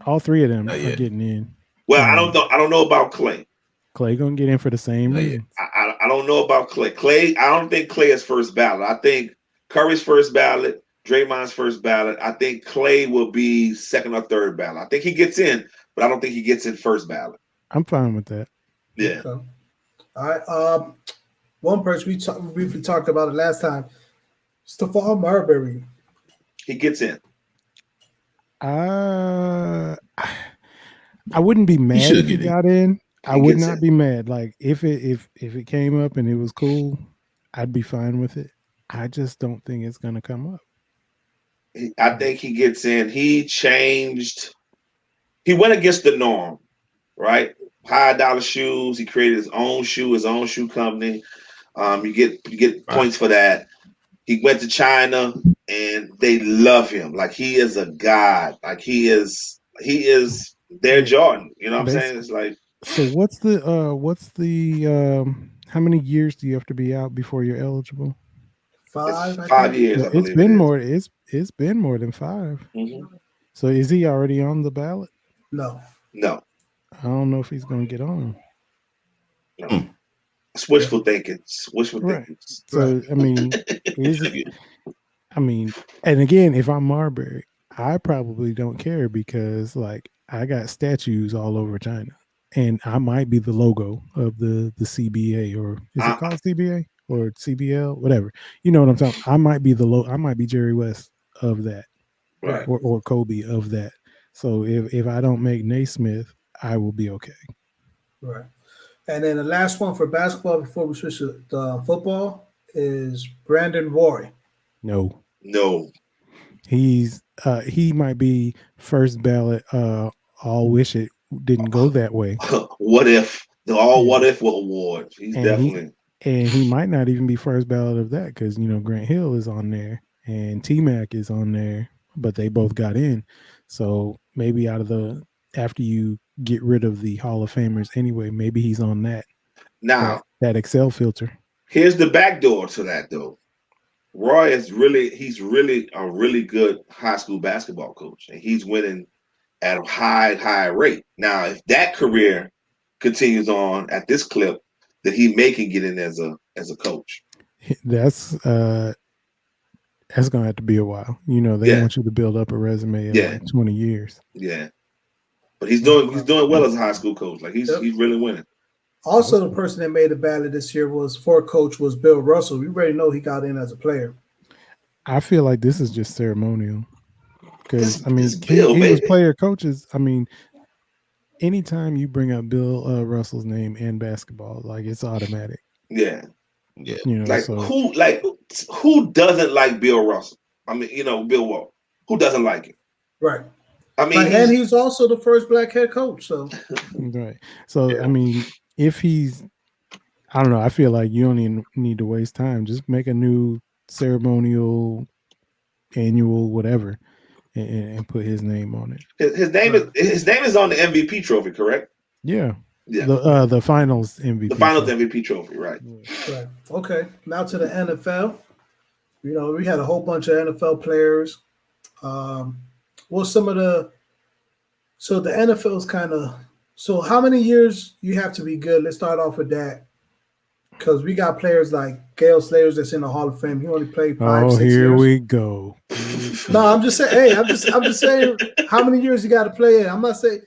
all 3 of them are getting in. Well, I don't know about Clay. Clay gonna get in for the same reasons. I don't know about Clay. I don't think Clay is first ballot. I think Curry's first ballot, Draymond's first ballot. I think Clay will be second or third ballot. I think he gets in, but I don't think he gets in first ballot. I'm fine with that. Yeah. Okay. All right. One person we briefly talked about it last time, Stephon Marbury. He gets in. I wouldn't be mad if he got in. I would not be mad. Like if it came up and it was cool, I'd be fine with it. I just don't think it's gonna come up. I think he gets in. He went against the norm, right? High dollar shoes. He created his own shoe company. You get points for that. He went to China and they love him. Like he is a god. Like he is their Jordan. You know what I'm saying? It's like, so what's the how many years do you have to be out before you're eligible? 5 years. Yeah, it's been more. It's been more than 5. Mm-hmm. So is he already on the ballot? No. I don't know if he's gonna get on. No. It's wishful thinking. Thinking. So I mean, and again, if I'm Marbury, I probably don't care because like I got statues all over China, and I might be the logo of the CBA, or is it called CBA or CBL, whatever. You know what I'm talking. I might be I might be Jerry West of that, right? Or Kobe of that. So if I don't make Naismith, I will be okay. Right. And then the last one for basketball before we switch to football is Brandon Roy. No. He's he might be first ballot. I'll wish it didn't go that way. What if what if award? He's definitely and he might not even be first ballot of that because Grant Hill is on there and T-Mac is on there, but they both got in. So maybe after you get rid of the Hall of Famers anyway, maybe he's on that. Now that Excel filter. Here's the back door to that though. Roy is he's really a really good high school basketball coach, and he's winning at a high rate. Now, if that career continues on at this clip, that he may can get in as a coach. That's gonna have to be a while. They want you to build up a resume in like 20 years. Yeah. But he's doing well as a high school coach. Like he's really winning. Also, the person that made the ballot this year was Bill Russell. We already know he got in as a player. I feel like this is just ceremonial because he was player coaches. I mean, anytime you bring up Bill Russell's name in basketball, like it's automatic. Yeah. Like who doesn't like Bill Russell? I mean, Bill Wall. Who doesn't like him? Right. I mean, and he's also the first black head coach. So right. So I mean, if he's, I don't know. I feel like you don't even need to waste time. Just make a new ceremonial, annual, whatever, and put his name on it. His name is on the MVP trophy, correct? Yeah. Yeah. The finals MVP. The finals MVP trophy, right? Right. Okay. Now to the NFL. We had a whole bunch of NFL players. Some of the NFL is kind of. So how many years you have to be good? Let's start off with that. Because we got players like Gale Slayers that's in the Hall of Fame. He only played 5-6 years. Here we go. No, I'm just saying. Hey, I'm just saying how many years you got to play in. I'm not saying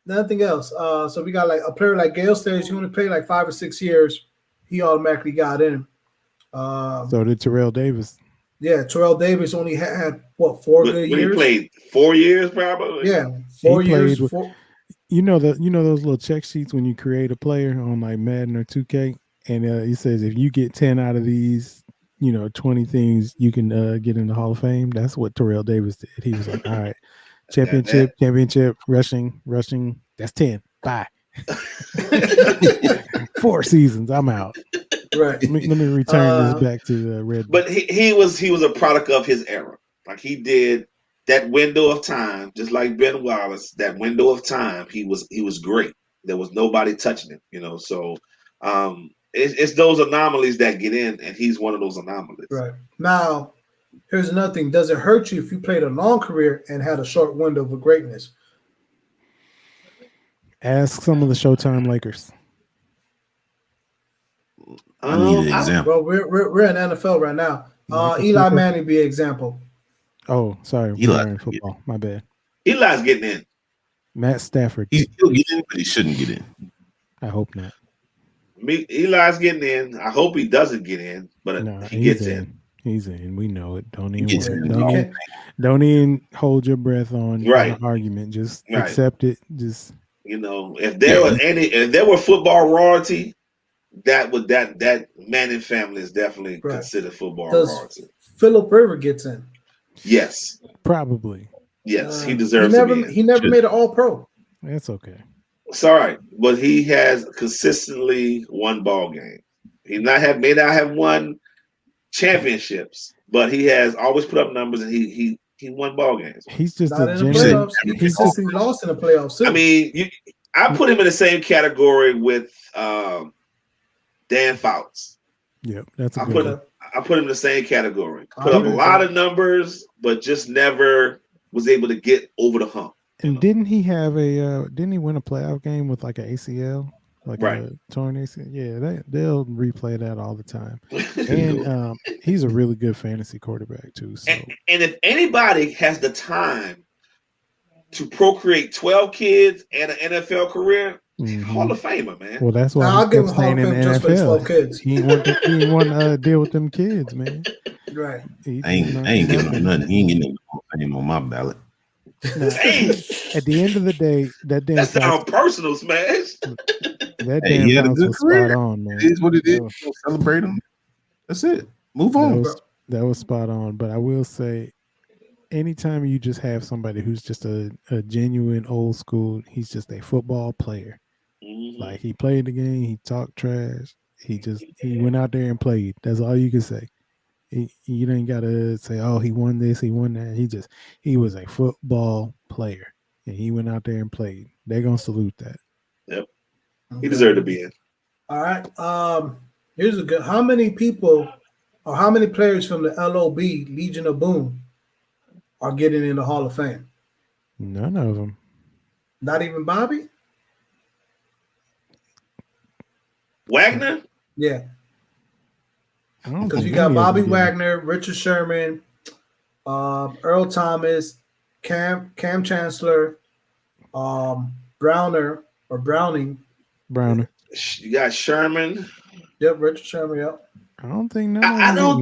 nothing else. So we got like a player like Gale Slayers. He only played like 5 or 6 years. He automatically got in. So did Terrell Davis. Yeah, Terrell Davis only had 4 good years. He played 4 years, probably. Yeah, 4 years. You know those little check sheets when you create a player on like Madden or 2K, and it says if you get 10 out of these, 20 things, you can get in the Hall of Fame. That's what Terrell Davis did. He was like, all right, championship, rushing. That's 10. Bye. 4 seasons. I'm out. Right. Let me return this back to the Red. But he was a product of his era. Like he did that window of time, just like Ben Wallace. That window of time, he was great. There was nobody touching him, you know. So it's those anomalies that get in, and he's one of those anomalies. Right. Now, here's another thing. Does it hurt you if you played a long career and had a short window of greatness? Ask some of the Showtime Lakers. I need an example. Well, we're in NFL right now. Eli Manning be an example. Oh, sorry. We're in football. My bad. Eli's getting in. Matt Stafford. He's still getting in, but he shouldn't get in. I hope not. Eli's getting in. I hope he doesn't get in, but he gets in. He's in. We know it. Don't even hold your breath on an argument. Just accept it. Just if there were football royalty, that Manning family is definitely considered football royalty. Philip Rivers gets in. Yes. Probably. Yes, he deserves to be in. He never made an All-Pro. That's okay. Sorry, but he has consistently won ball games. He may not have won championships, but he has always put up numbers, and he won ball games. He's just not in the playoffs. He lost in the playoffs too. I mean, I put him in the same category with Dan Fouts. Yep, that's a good one. I put him in the same category. Put up a lot of numbers, but just never was able to get over the hump. And didn't he have didn't he win a playoff game with like an ACL? Like a torn ACL? Yeah, they'll replay that all the time. And he's a really good fantasy quarterback too. So. And if anybody has the time to procreate 12 kids and an NFL career, Hall of Famer, man. Well, that's why I'll give him Hall of Fame just for 12 kids. He didn't want to deal with them kids, man. Right. I ain't giving him nothing. He ain't getting no Hall of Fame on my ballot. Now, at the end of the day, that sounds personal, Smash. That damn he had a good was career. spot on, man. It is what it is. Celebrate him. That's it. Move on. That was spot on. But I will say, anytime you just have somebody who's just a genuine old school, he's just a football player. Mm-hmm. Like he played the game, he talked trash. He went out there and played. That's all you can say. You ain't gotta say, oh, he won this, he won that. He was a football player, and he went out there and played. They're gonna salute that. Yep, he deserved to be in. All right. Here's a good. How many people, or how many players from the LOB Legion of Boom are getting in the Hall of Fame? None of them. Not even Bobby? Wagner? Yeah. Because you got Bobby Wagner, Richard Sherman, Earl Thomas, Cam Chancellor, Browning. You got Sherman. Yep, Richard Sherman. Yep. I don't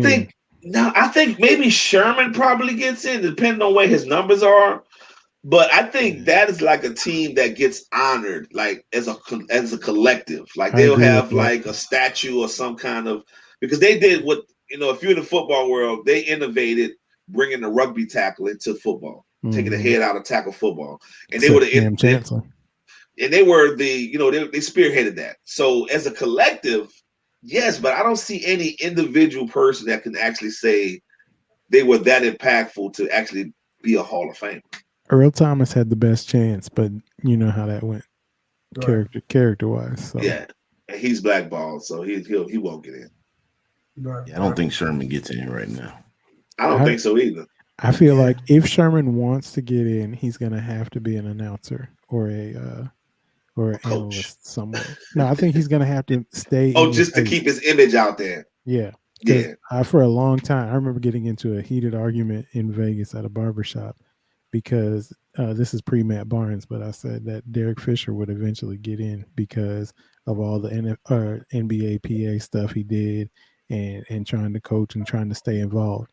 think I think maybe Sherman probably gets in, depending on where his numbers are. But I think that is like a team that gets honored, like as a collective. Like they'll have like a statue or some kind of, because they did what, if you're in the football world, they innovated bringing the rugby tackle into football, taking the head out of tackle football, and they were and they were they spearheaded that. So as a collective, yes, but I don't see any individual person that can actually say they were that impactful to actually be a Hall of Famer. Earl Thomas had the best chance, but you know how that went, character wise. So. Yeah, and he's blackballed, so he won't get in. Right. Yeah, I don't think Sherman gets in right now. I don't think so either. I feel like if Sherman wants to get in, he's going to have to be an announcer or an analyst somewhere. No, I think he's going to have to stay. Just to keep his image out there. Yeah. Yeah. For a long time, I remember getting into a heated argument in Vegas at a barbershop because this is pre-Matt Barnes, but I said that Derek Fisher would eventually get in because of all the NBA PA stuff he did and trying to coach and trying to stay involved.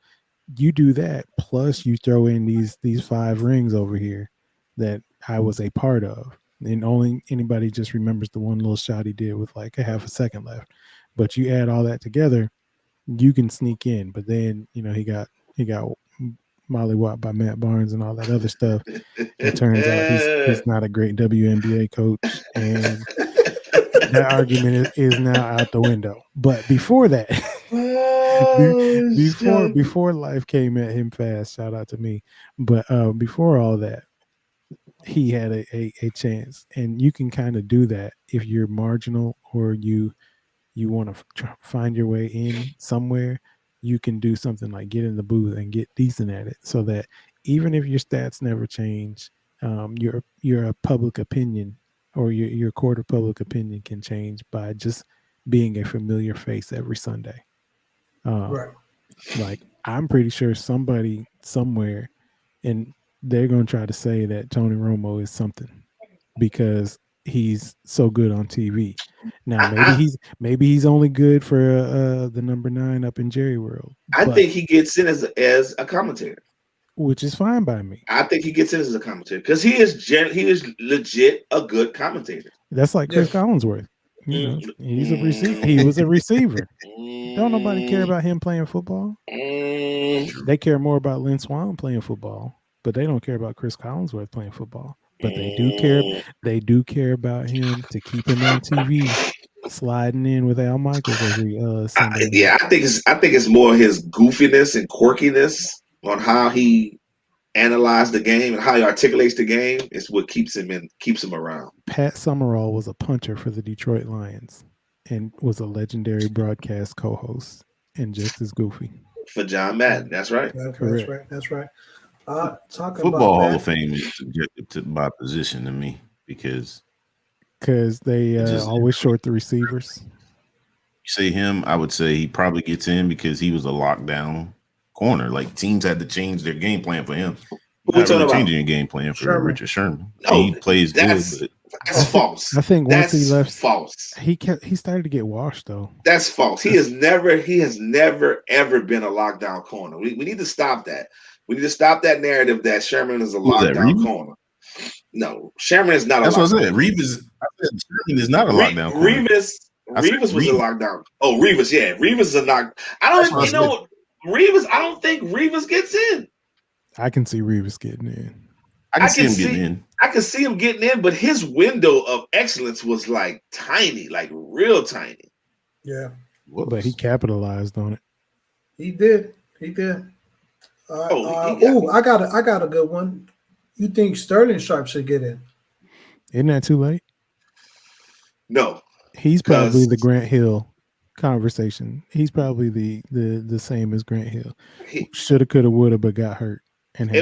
You do that, plus you throw in these 5 rings over here that I was a part of. And only anybody just remembers the one little shot he did with like a half a second left. But you add all that together, you can sneak in. But then, he got Molly Watt by Matt Barnes and all that other stuff. It turns out he's not a great WNBA coach, and that argument is now out the window. But before that, before life came at him fast, shout out to me. But before all that, he had a chance, and you can kind of do that if you're marginal or you want to find your way in somewhere. You can do something like get in the booth and get decent at it, so that even if your stats never change, your public opinion or your court of public opinion can change by just being a familiar face every Sunday. Right. Like, I'm pretty sure somebody somewhere, and they're going to try to say that Tony Romo is something because he's so good on TV. Now maybe he's only good for the number 9 up in Jerry World. I think he gets in as a commentator, which is fine by me. I think he gets in as a commentator because he is legit a good commentator. That's like Chris Collinsworth. You know, he's a receiver. He was a receiver. Don't nobody care about him playing football. They care more about Lynn Swan playing football, but they don't care about Chris Collinsworth playing football. But they do care. They do care about him to keep him on TV, sliding in with Al Michaels every Sunday. Yeah, I think it's more his goofiness and quirkiness on how he analyzes the game and how he articulates the game is what keeps him around. Pat Summerall was a punter for the Detroit Lions and was a legendary broadcast co-host and just as goofy. For John Madden, that's right. That's right. Talking Football about Hall of Fame is subjective by position to me because they always short the receivers. You say him, I would say he probably gets in because he was a lockdown corner. Like, teams had to change their game plan for him. Not really changing your game plan for Richard Sherman. No, he plays good, but that's false. I think once he left, false. He started to get washed though. That's false. He has never ever been a lockdown corner. We need to stop that. We need to stop that narrative that Sherman is a lockdown corner. No, Sherman is not. That's what I said. Sherman is not a lockdown corner. Revis was a lockdown. Oh, Revis, yeah, Revis is a knock. Revis. I don't think Revis gets in. I can see Revis getting in. I can see him getting in. I can see him getting in, but his window of excellence was like tiny, like real tiny. Yeah. But he capitalized on it. He did. I got a good one. You think Sterling Sharp should get in? Isn't that too late? No. He's probably the Grant Hill conversation. He's probably the same as Grant Hill. Shoulda, coulda, woulda, but got hurt. And he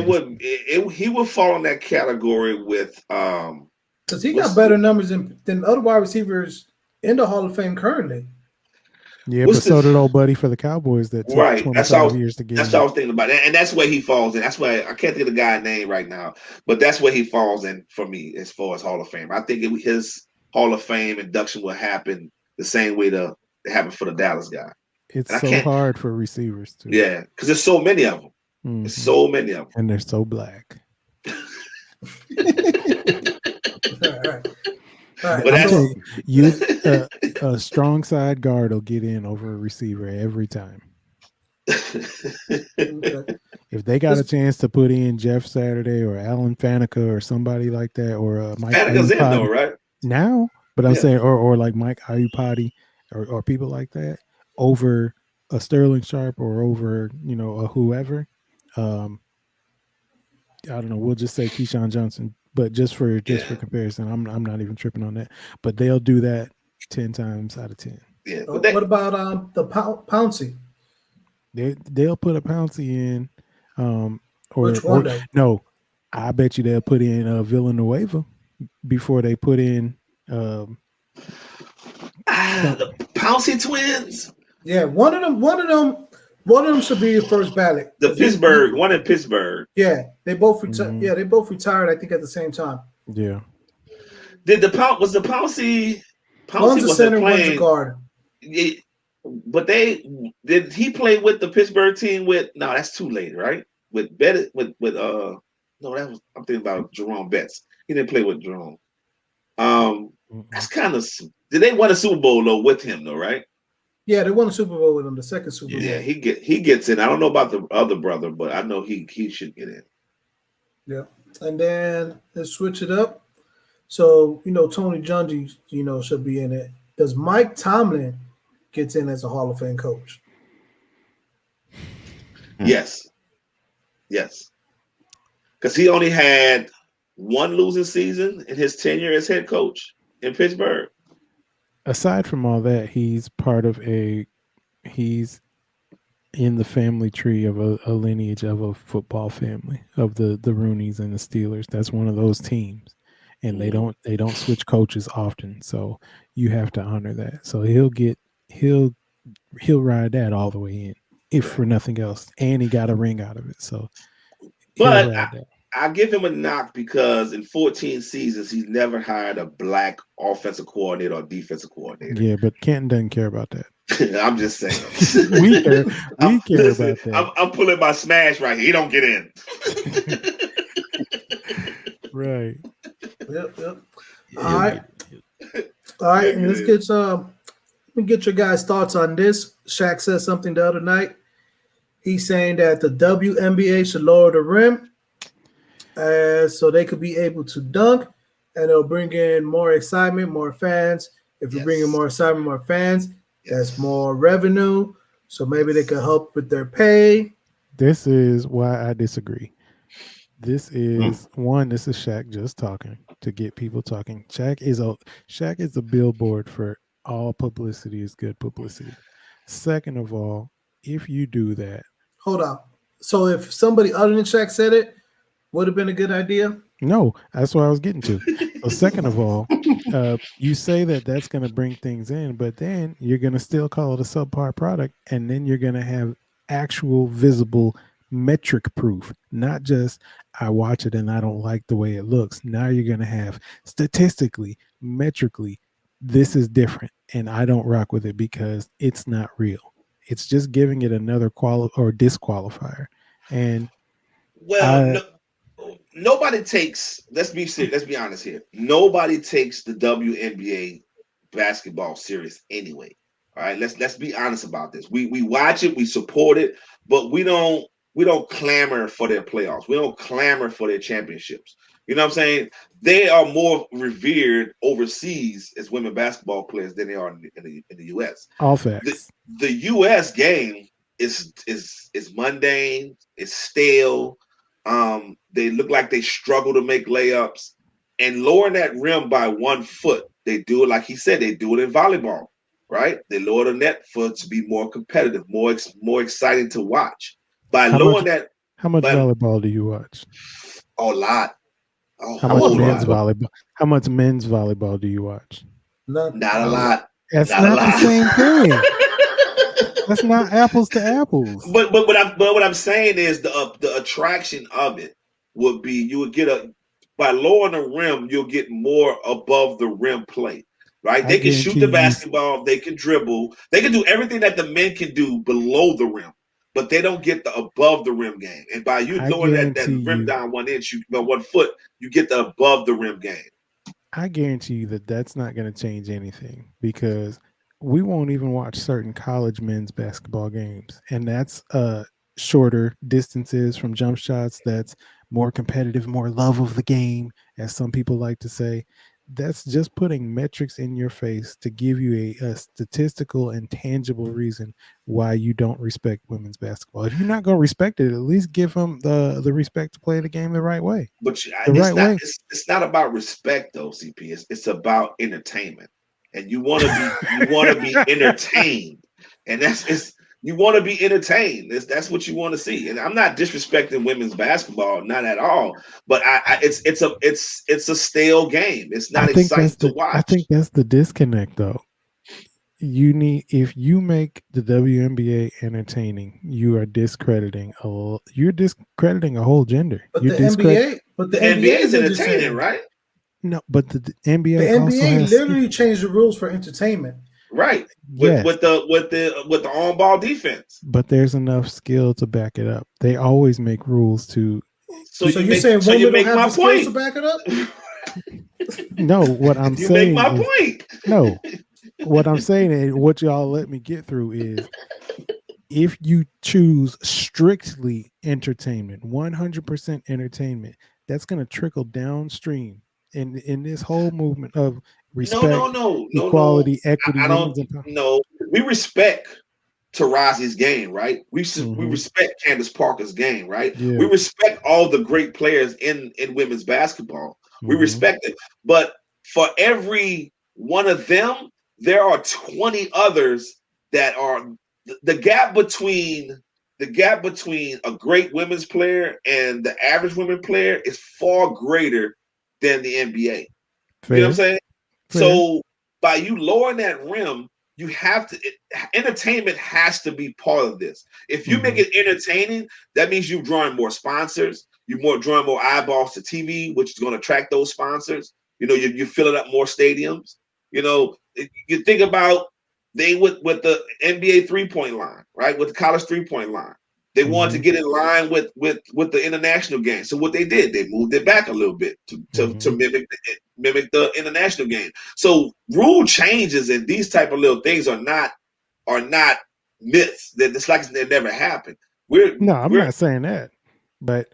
would fall in that category with because he got better numbers than other wide receivers in the Hall of Fame currently. Yeah, but so did old buddy for the Cowboys that took 25 years to get. That's what I was thinking about, and that's where he falls in. That's why I can't think of the guy's name right now, but that's where he falls in for me as far as Hall of Fame. I think his Hall of Fame induction will happen the same way it happened for the Dallas guy. It's so hard for receivers too. Yeah, because there's so many of them. Mm-hmm. There's so many of them, and they're so black. All right. But a strong side guard will get in over a receiver every time. If they got a chance to put in Jeff Saturday or Alan Faneca or somebody like that, or Mike Faneca's in though, right? Now, but I'm saying, or like Mike Iupati or people like that over a Sterling Sharp or over a whoever. I don't know. We'll just say Keyshawn Johnson. But just for comparison, I'm not even tripping on that. But they'll do that 10 times out of 10. Yeah. What about the Pouncey? They'll put a Pouncey in. Which one? No, I bet you they'll put in Villanueva before they put in the Pouncey twins. Yeah, one of them should be your first ballot. The Pittsburgh one in Pittsburgh. Yeah, they both retired. Yeah, they both retired. I think at the same time. Yeah. Was the Pouncey? One's a center, one's a guard. Yeah, but did he play with the Pittsburgh team with? No, that's too late, right? I'm thinking about Jerome Betts. He didn't play with Jerome. That's kind of. Did they win a Super Bowl though with him though? Right? Yeah, they won a Super Bowl with him, the second Super Bowl. Yeah, he gets in. I don't know about the other brother, but I know he should get in. Yeah, and then let's switch it up. So Tony Dungy, should be in it. Does Mike Tomlin gets in as a Hall of Fame coach? Yes, because he only had one losing season in his tenure as head coach in Pittsburgh. Aside from all that, he's in the family tree of a lineage of a football family of the Rooneys and the Steelers. That's one of those teams, and they don't switch coaches often, so you have to honor that. So he'll ride that all the way in, if for nothing else, and he got a ring out of it. So, but I give him a knock because in 14 seasons he's never hired a black offensive coordinator or defensive coordinator. Yeah, but Canton doesn't care about that. I'm just saying. we care about that. I'm pulling my smash right here. He don't get in. Right. Yep. All right. And let's get your guys' thoughts on this. Shaq said something the other night. He's saying that the WNBA should lower the rim so they could be able to dunk, and it'll bring in more excitement, more fans. If you bring in more excitement, more fans, that's more revenue. So maybe they could help with their pay. This is why I disagree. This is this is Shaq just talking to get people talking. Shaq is a billboard for all publicity is good publicity. Second of all, if you do that. Hold on. So if somebody other than Shaq said it, would have been a good idea? No, that's what I was getting to. So second of all, you say that's going to bring things in, but then you're going to still call it a subpar product, and then you're going to have actual visible metric proof, not just I watch it and I don't like the way it looks. Now you're going to have statistically, metrically, this is different, and I don't rock with it because it's not real. It's just giving it another disqualifier. And nobody takes. Let's be honest here. Nobody takes the WNBA basketball serious anyway. All right, let's be honest about this. We watch it, we support it, but we don't clamor for their playoffs. We don't clamor for their championships. You know what I'm saying? They are more revered overseas as women basketball players than they are in the U.S. All facts. The U.S. game is mundane. It's stale. They look like they struggle to make layups, and lowering that rim by 1 foot. They do it like he said. They do it in volleyball, right? They lower the net to be more competitive, more exciting to watch. By lowering that, how much volleyball do you watch? A lot. How much men's volleyball? How much men's volleyball do you watch? Not a lot. That's not the same thing. That's not apples to apples. But what I'm saying is the attraction of it would be you would get by lowering the rim, you'll get more above the rim play. Right? They can shoot the basketball, they can dribble, they can do everything that the men can do below the rim, but they don't get the above the rim game. And by you lowering that rim down 1 inch, 1 foot, you get the above the rim game. I guarantee you that's not going to change anything because we won't even watch certain college men's basketball games, and that's shorter distances from jump shots. That's more competitive, more love of the game, as some people like to say. That's just putting metrics in your face to give you a statistical and tangible reason why you don't respect women's basketball. If you're not going to respect it, at least give them the respect to play the game the right way. But it's not about respect though, CP. It's about entertainment, and you want to be entertained, and you want to be entertained. That's what you want to see. And I'm not disrespecting women's basketball, not at all. But it's a stale game. It's not exciting to watch. I think that's the disconnect, though. If you make the WNBA entertaining, you are discrediting a whole gender. But the NBA is entertaining, right? No, but the NBA. The NBA literally changed the rules for entertainment. Right. With the on-ball defense. But there's enough skill to back it up. They always make rules to. So you're saying women don't have the skills to back it up? No, what I'm saying. You make my point. No, what I'm saying is, what y'all let me get through is, if you choose strictly entertainment, 100% entertainment, that's going to trickle downstream in this whole movement of respect, equality, equity, I don't women's empowerment. know. We respect Tarazi's game, right? We respect Candace Parker's game, right? Yeah. We respect all the great players in women's basketball. We respect it. But for every one of them, there are 20 others that are the gap between a great women's player and the average women player is far greater than the NBA. Fair. You know what I'm saying? Fair. So by you lowering that rim, you have to entertainment has to be part of this. If you make it entertaining, that means you're drawing more sponsors, drawing more eyeballs to TV, which is going to attract those sponsors. You know, you're filling up more stadiums. You know, you think about with the NBA 3-point line, right? With the college 3-point line. They wanted to get in line with the international game. So what they did, they moved it back a little bit to mimic the international game. So rule changes and these type of little things are not myths. That it's like they never happened. I'm not saying that, but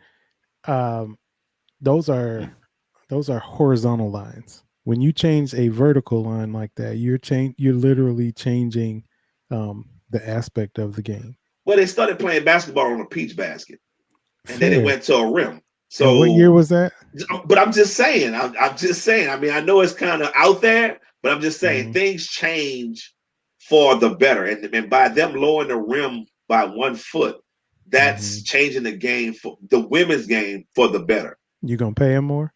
those are horizontal lines. When you change a vertical line like that, you're literally changing the aspect of the game. Well, they started playing basketball on a peach basket, and then it went to a rim. So and what year was that? But I'm just saying. I'm just saying. I mean, I know it's kind of out there, but I'm just saying things change for the better, and by them lowering the rim by 1 foot, that's changing the game for the women's game for the better. You gonna pay them more?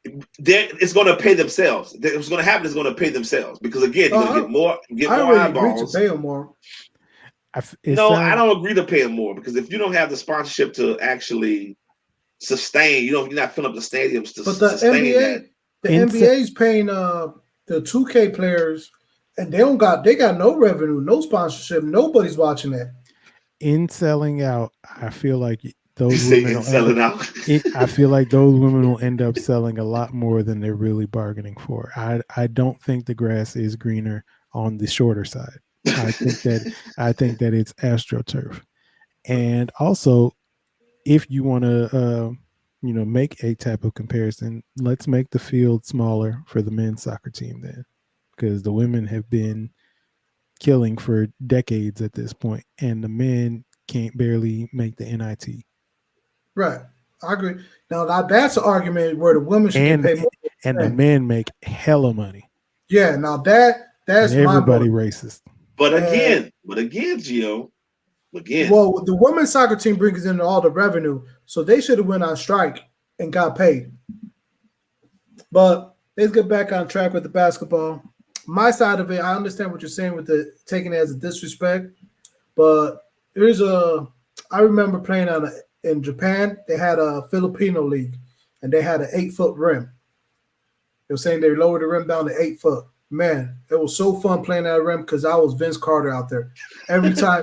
It's going to pay themselves. What's going to happen is going to pay themselves because again, you're going to get more eyeballs. To pay them more. I don't agree to pay them more because if you don't have the sponsorship to actually sustain, you're not filling up the stadiums to sustain that. The NBA's paying the 2K players, and they got no revenue, no sponsorship. Nobody's watching that. In selling out, I feel like those women I feel like those women will end up selling a lot more than they're really bargaining for. I don't think the grass is greener on the shorter side. I think that it's AstroTurf. And also, if you want to make a type of comparison, let's make the field smaller for the men's soccer team then, because the women have been killing for decades at this point, and the men can't barely make the NIT. Right, I agree. Now that's an argument where the women should pay more, and the men make hella money. Yeah, now that's and everybody racist. But again, Gio. Again. Well, the women's soccer team brings in all the revenue, so they should have went on strike and got paid. But let's get back on track with the basketball. My side of it, I understand what you're saying with the taking it as a disrespect, but I remember playing in Japan. They had a Filipino league, and they had an 8-foot rim. They were saying they lowered the rim down to 8 foot. Man, it was so fun playing that rim because I was Vince Carter out there. Every time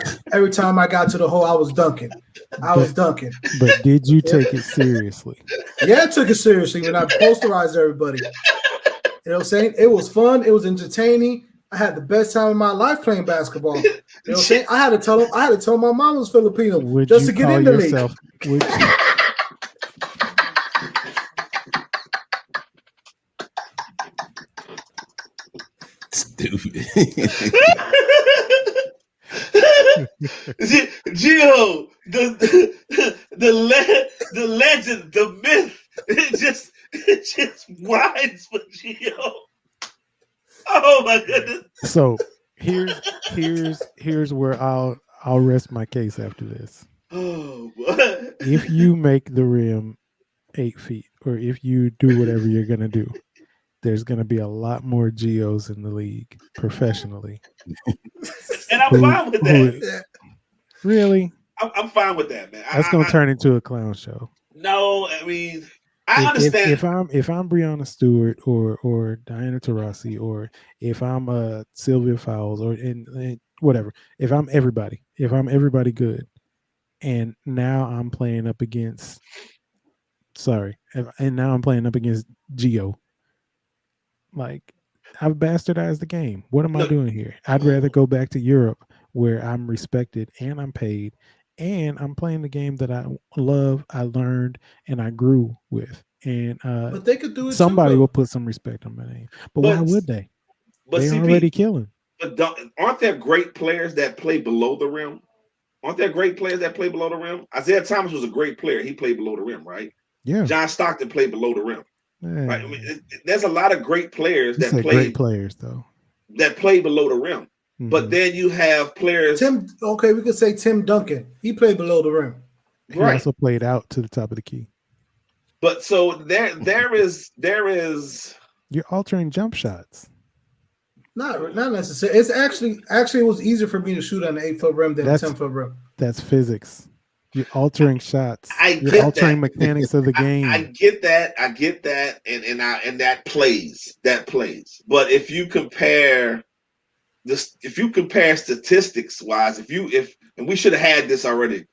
I got to the hole, I was dunking. But did you take it seriously? Yeah, I took it seriously when I posterized everybody. You know what I'm saying? It was fun. It was entertaining. I had the best time of my life playing basketball. You know what I'm saying? I had to tell my mom was Filipino just to get in the league. Stupid. Gio, the legend, the myth, it just winds for Gio. Oh my goodness. So here's where I'll rest my case after this. Oh boy. If you make the rim 8 feet, or if you do whatever you're gonna do, there's going to be a lot more Geos in the league professionally. And I'm fine with that. Really? I'm fine with that, man. That's going to turn into a clown show. No, I mean, I understand. If I'm Breonna Stewart or Diana Taurasi, or if I'm Sylvia Fowles or whatever, if I'm everybody good, and now I'm playing up against Geo. Like, I've bastardized the game. What am I No. doing here? I'd rather go back to Europe where I'm respected and I'm paid and I'm playing the game that I love, I learned, and I grew with. And But they could do it too, somebody will though. put some respect on my name. But why would they? But They're CP, already killing. But aren't there great players that play below the rim? Aren't there great players that play below the rim? Isaiah Thomas was a great player. He played below the rim, right? Yeah. John Stockton played below the rim. Right? I mean, Yeah. there's a lot of great players that play great players though. That play below the rim. Mm-hmm. But then you have players. Okay, we could say Tim Duncan. He played below the rim. He also played out to the top of the key. But so there is you're altering jump shots. Not necessarily. It's actually it was easier for me to shoot on the 8-foot rim than a 10-foot rim. That's physics. You're altering shots. You're altering mechanics of the game. I get that, and that plays. But if you compare statistics wise, and we should have had this already.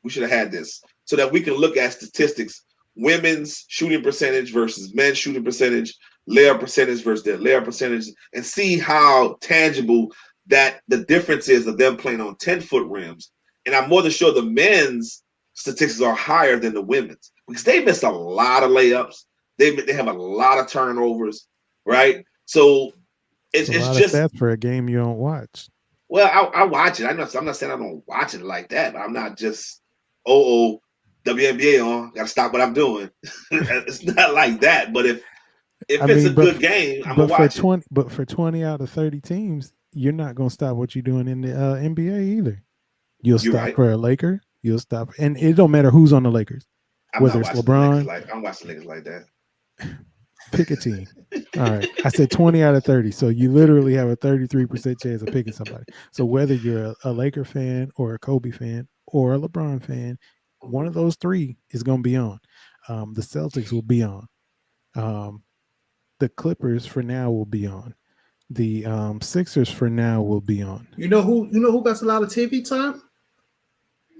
We should have had this so that we can look at statistics: women's shooting percentage versus men's shooting percentage, layup percentage versus their layup percentage, and see how tangible that the difference is of them playing on 10-foot rims. And I'm more than sure the men's statistics are higher than the women's because they missed a lot of layups. They have a lot of turnovers, right? So it's just stats for a game you don't watch. Well, I watch it. I'm not saying I don't watch it like that, but I'm not just WNBA on. Got to stop what I'm doing. It's not like that. But if it's a good game, I'm gonna watch it. But for 20 out of 30 teams, you're not gonna stop what you're doing in the NBA either. You'll stop for a Laker. You'll stop, and it don't matter who's on the Lakers. Whether it's LeBron, I'm watching Lakers like that. Pick a team. All right. I said 20 out of 30. So you literally have a 33% chance of picking somebody. So whether you're a Laker fan or a Kobe fan or a LeBron fan, one of those three is going to be on. The Celtics will be on. The Clippers for now will be on. The Sixers for now will be on. You know who got a lot of TV time?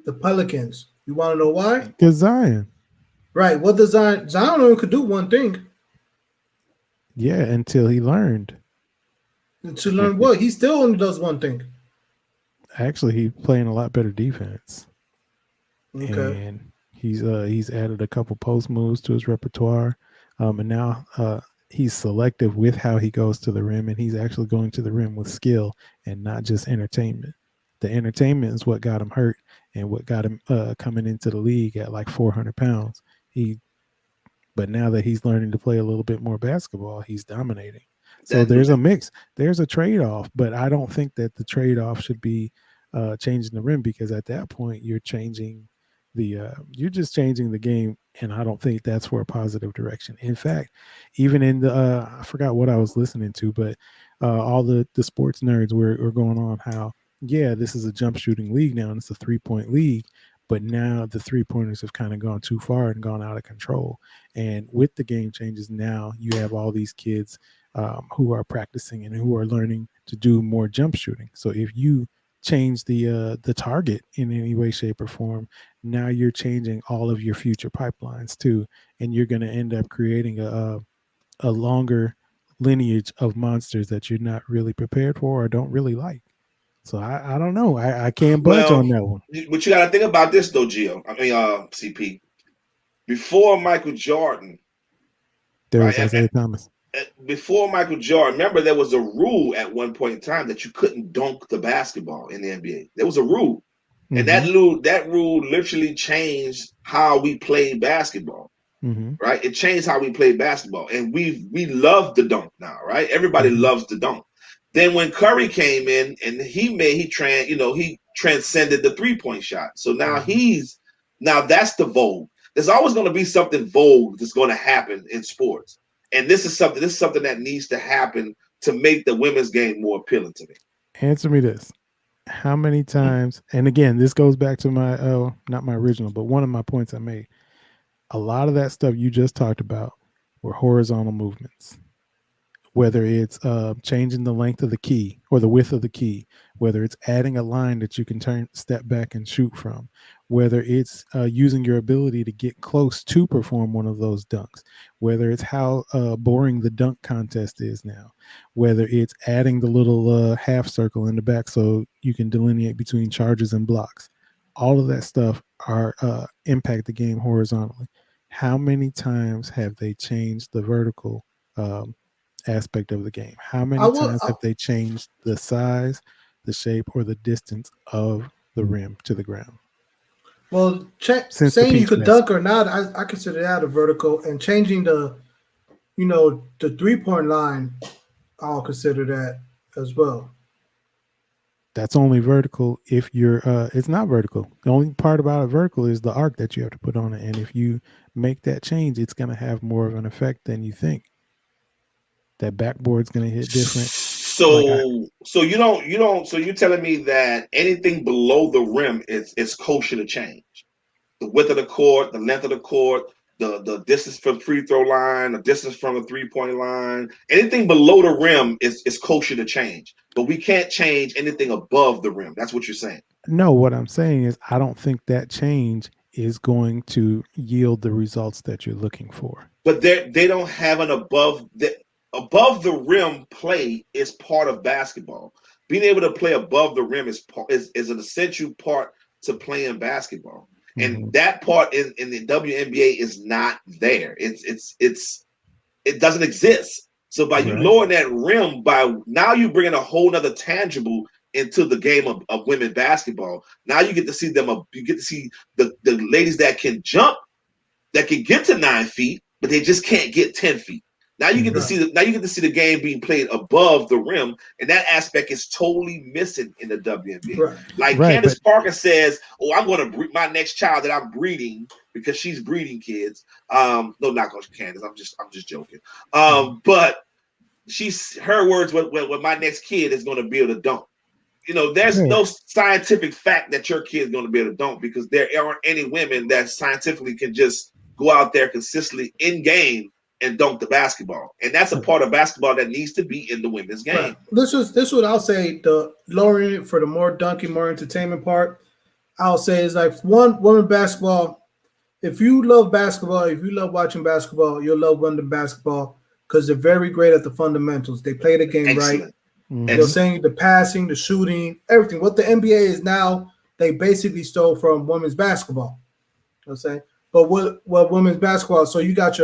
The Pelicans. You want to know why? Because Zion. Right. What does Zion only could do one thing. Yeah, until he learned. To learn what? He still only does one thing. Actually, he's playing a lot better defense. Okay. And he's added a couple post moves to his repertoire. And now he's selective with how he goes to the rim, and he's actually going to the rim with skill and not just entertainment. The entertainment is what got him hurt and what got him coming into the league at like 400 pounds. But now that he's learning to play a little bit more basketball, he's dominating. So there's a mix. There's a trade-off, but I don't think that the trade-off should be changing the rim, because at that point you're changing you're just changing the game, and I don't think that's for a positive direction. In fact, even in the I forgot what I was listening to, but all the sports nerds were going on how, yeah, this is a jump shooting league now, and it's a 3-point league, but now the 3-pointers have kind of gone too far and gone out of control. And with the game changes, now you have all these kids who are practicing and who are learning to do more jump shooting. So if you change the target in any way, shape, or form, now you're changing all of your future pipelines too, and you're going to end up creating a longer lineage of monsters that you're not really prepared for or don't really like. So I don't know. I can't budge on that one. But you got to think about this though, Gio. I mean, CP. Before Michael Jordan, there was Isaiah Thomas. Before Michael Jordan, remember there was a rule at one point in time that you couldn't dunk the basketball in the NBA. There was a rule, and that rule literally changed how we played basketball. Right? It changed how we played basketball, and we love the dunk now. Right? Everybody loves the dunk. Then when Curry came in and he transcended the 3-point shot. So now that's the vogue. There's always going to be something vogue that's going to happen in sports. And this is something that needs to happen to make the women's game more appealing to me. Answer me this. How many times, and again, this goes back to my, not my original, but one of my points I made. A lot of that stuff you just talked about were horizontal movements. Whether it's changing the length of the key or the width of the key, whether it's adding a line that you can step back and shoot from, whether it's using your ability to get close to perform one of those dunks, whether it's how boring the dunk contest is now, whether it's adding the little half circle in the back so you can delineate between charges and blocks. All of that stuff are impact the game horizontally. How many times have they changed the vertical aspect of the game? How many times have they changed the size, the shape, or the distance of the rim to the ground? Well, saying you could dunk or not, I consider that a vertical, and changing the 3-point line, I'll consider that as well. That's only vertical if you're it's not vertical. The only part about a vertical is the arc that you have to put on it. And if you make that change, it's going to have more of an effect than you think. That backboard's going to hit different. So you're telling me that anything below the rim is kosher to change? The width of the court, the length of the court, the distance from the free throw line, the distance from the 3-point line, anything below the rim is kosher to change. But we can't change anything above the rim. That's what you're saying. No, what I'm saying is I don't think that change is going to yield the results that you're looking for. But they don't have an above the rim play is part of basketball. Being able to play above the rim is an essential part to playing basketball. And that part in the WNBA is not there. It doesn't exist. So by you lowering that rim, by now you bringing a whole nother tangible into the game of women basketball. Now you get to see them. You get to see the ladies that can jump, that can get to 9 feet, but they just can't get 10 feet. Now you get to see the game being played above the rim, and that aspect is totally missing in the WNBA. Candace Parker says, "Oh, I'm going to breed my next child that I'm breeding because she's breeding kids." No, not Coach Candace. I'm just joking. But her words. What my next kid is going to be able to dunk. There's no scientific fact that your kid is going to be able to dunk because there aren't any women that scientifically can just go out there consistently in game and dunk the basketball. And that's a part of basketball that needs to be in the women's game. Right. This is what I'll say, the lowering it for the more dunking, more entertainment part, I'll say is like one, women basketball. If you love basketball, if you love watching basketball, you'll love women basketball because they're very great at the fundamentals. They play the game right. They're saying the passing, the shooting, everything. What the NBA is now, they basically stole from women's basketball. You know what I'm saying? But what women's basketball? So you got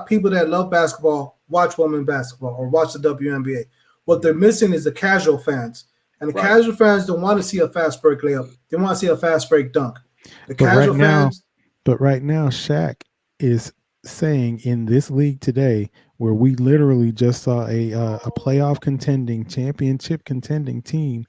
people that love basketball watch women's basketball or watch the WNBA. What they're missing is the casual fans, and the casual fans don't want to see a fast break layup. They want to see a fast break dunk. The casual fans. But right now, Shaq is saying in this league today, where we literally just saw a playoff contending, championship contending team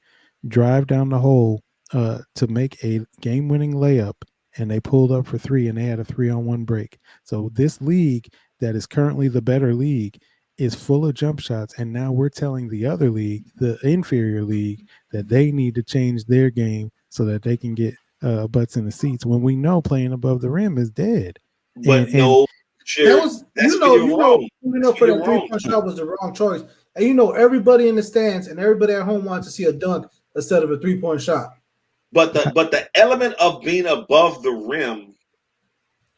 drive down the hole to make a game-winning layup. And they pulled up for 3 and they had a 3-on-1 break. So this league that is currently the better league is full of jump shots. And now we're telling the other league, the inferior league, that they need to change their game so that they can get butts in the seats when we know playing above the rim is dead. But for that 3-point shot was the wrong choice. And everybody in the stands and everybody at home wants to see a dunk instead of a 3-point shot. But the element of being above the rim